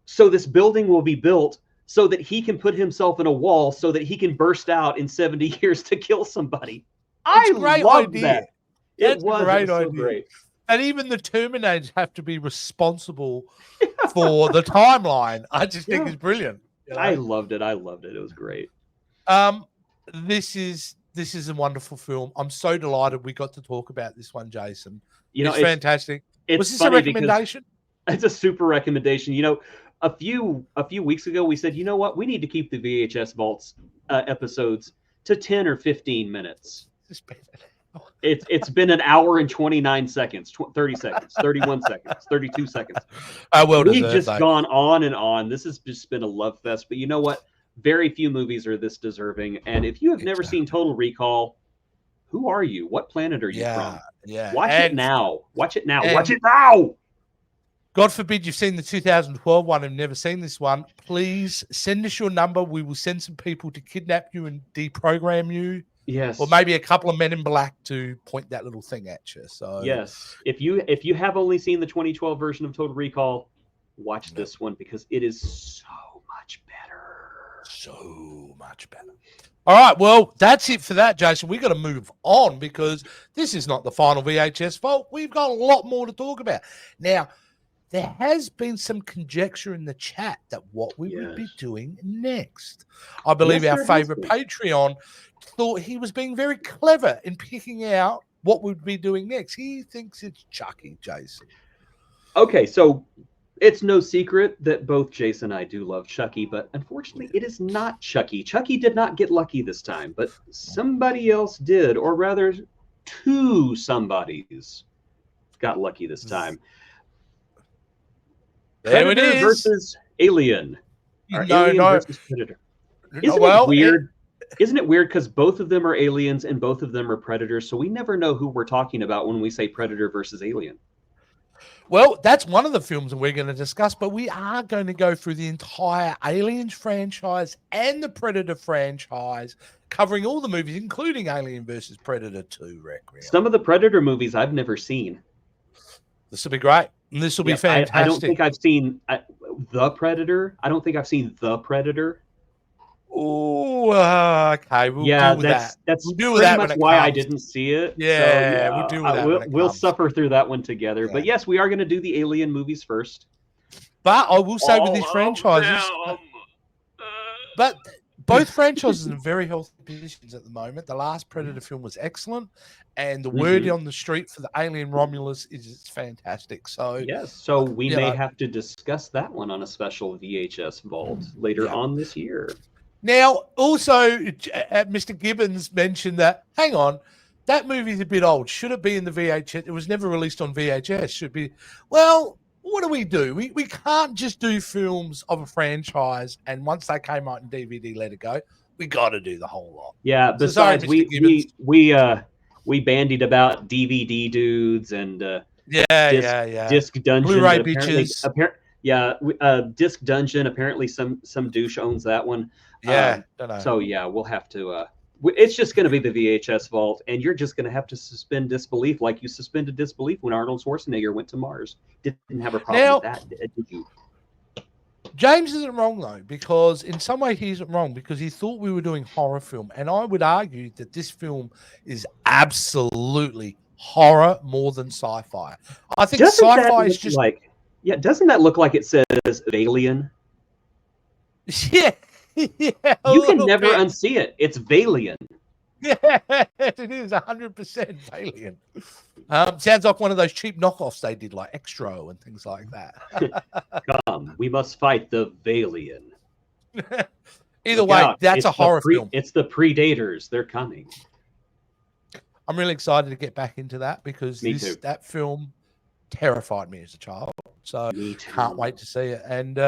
so this building will be built so that he can put himself in a wall so that he can burst out in 70 years to kill somebody. I love that. It's a great idea. So great. And even the Terminators have to be responsible for the timeline. I just think it's brilliant. You know? I loved it. It was great. This is a wonderful film. I'm so delighted we got to talk about this one, Jason. It's fantastic. Was this a recommendation? It's a super recommendation. You know, a few weeks ago, we said, you know what? We need to keep the VHS Vaults episodes to 10 or 15 minutes. It's been an hour and 29 seconds, 30 seconds, 31 seconds, 32 seconds. We've just gone on and on. This has just been a love fest. But you know what? Very few movies are this deserving. And if you have never seen Total Recall, who are you? What planet are you from? Yeah. Watch it now. Watch it now. Watch it now. God forbid you've seen the 2012 one and never seen this one. Please send us your number. We will send some people to kidnap you and deprogram you. Yes. Or maybe a couple of men in black to point that little thing at you. So yes. If you have only seen the 2012 version of Total Recall, watch this one because it is so much better. So much better. All right, well, that's it for that, Jason. We've got to move on because this is not the final VHS Vault. We've got a lot more to talk about. Now, there has been some conjecture in the chat that what we would be doing next. I believe our favorite Patreon thought he was being very clever in picking out what we'd be doing next. He thinks it's Chucky, Jason. Okay, so it's no secret that both Jason and I do love Chucky, but unfortunately it is not Chucky. Chucky did not get lucky this time, but somebody else did, or rather two somebodies got lucky this time. There Predator it is. versus Alien. Alien versus Predator. Isn't it weird? Isn't it weird because both of them are aliens and both of them are predators, so we never know who we're talking about when we say Predator versus Alien. Well, that's one of the films that we're going to discuss, but we are going to go through the entire Aliens franchise and the Predator franchise, covering all the movies, including Alien versus Predator 2, Requiem. Some of the Predator movies I've never seen. This will be great. And this will be fantastic. I don't think I've seen The Predator. I don't think I've seen The Predator. Oh, okay. We'll deal with that. That's we'll deal with that much why I didn't see it. Yeah, so, we'll deal with that. We'll suffer through that one together. Yeah. But yes, we are going to do the Alien movies first. But I will say with these franchises, but both franchises are in very healthy positions at the moment. The last Predator film was excellent, and the word on the street for the Alien Romulus is it's fantastic. So yes, so we may have to discuss that one on a special VHS Vault later on this year. Now, also, Mr. Gibbons mentioned that, hang on, that movie's a bit old. Should it be in the VHS? It was never released on VHS. Should be. Well, what do? We can't just do films of a franchise, and once they came out in DVD, let it go. We got to do the whole lot. Yeah, besides, we bandied about DVD dudes and Disc Dungeon. Blu-ray bitches. Disc Dungeon. Apparently, some douche owns that one. Don't know. So yeah, we'll have to. It's just going to be the VHS Vault, and you're just going to have to suspend disbelief, like you suspended disbelief when Arnold Schwarzenegger went to Mars. Didn't have a problem with that, did you? James isn't wrong though, because in some way he isn't wrong because he thought we were doing horror film, and I would argue that this film is absolutely horror more than sci-fi. I think sci-fi is just doesn't that look like it says Alien? Yeah. Yeah, you can never unsee it. It's Valiant. Yeah, it is 100% Valiant. Sounds like one of those cheap knockoffs they did, like Extro and things like that. Come, we must fight the Valiant. Either way, that's a horror film. It's the Predators. They're coming. I'm really excited to get back into that because that film terrified me as a child. So Me too. can't wait to see it. And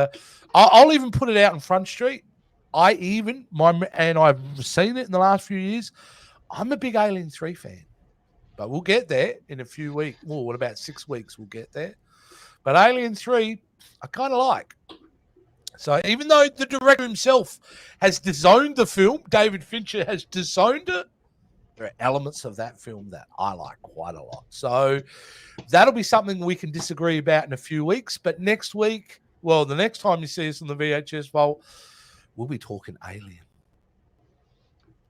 I'll even put it out in Front Street. I've seen it in the last few years. I'm a big Alien 3 fan, but we'll get there in a few weeks. Well, what about 6 weeks? We'll get there. But Alien 3, I kind of like. So even though the director himself has disowned the film, David Fincher has disowned it, there are elements of that film that I like quite a lot. So that'll be something we can disagree about in a few weeks. But next week, well, the next time you see us on the VHS Vault, we'll be talking Alien.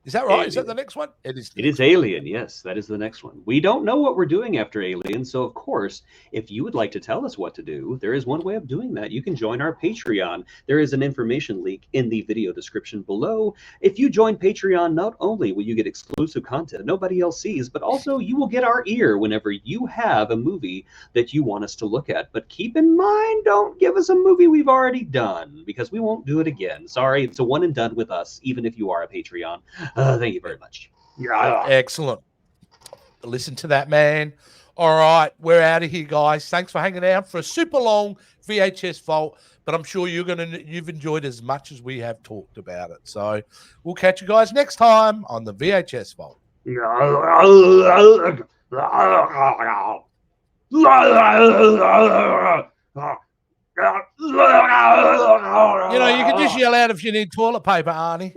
Is that right? Alien. Is that the next one? It is. It is Alien. Yes, that is the next one. We don't know what we're doing after Alien. So, of course, if you would like to tell us what to do, there is one way of doing that. You can join our Patreon. There is an information link in the video description below. If you join Patreon, not only will you get exclusive content nobody else sees, but also you will get our ear whenever you have a movie that you want us to look at. But keep in mind, don't give us a movie we've already done, because we won't do it again. Sorry, it's a one and done with us, even if you are a Patreon. Thank you very much. Yeah. Excellent. Listen to that, man. All right, we're out of here, guys. Thanks for hanging out for a super long VHS Vault, but I'm sure you've enjoyed as much as we have talked about it. So we'll catch you guys next time on the VHS Vault. You You know, you can just yell out if you need toilet paper, Arnie.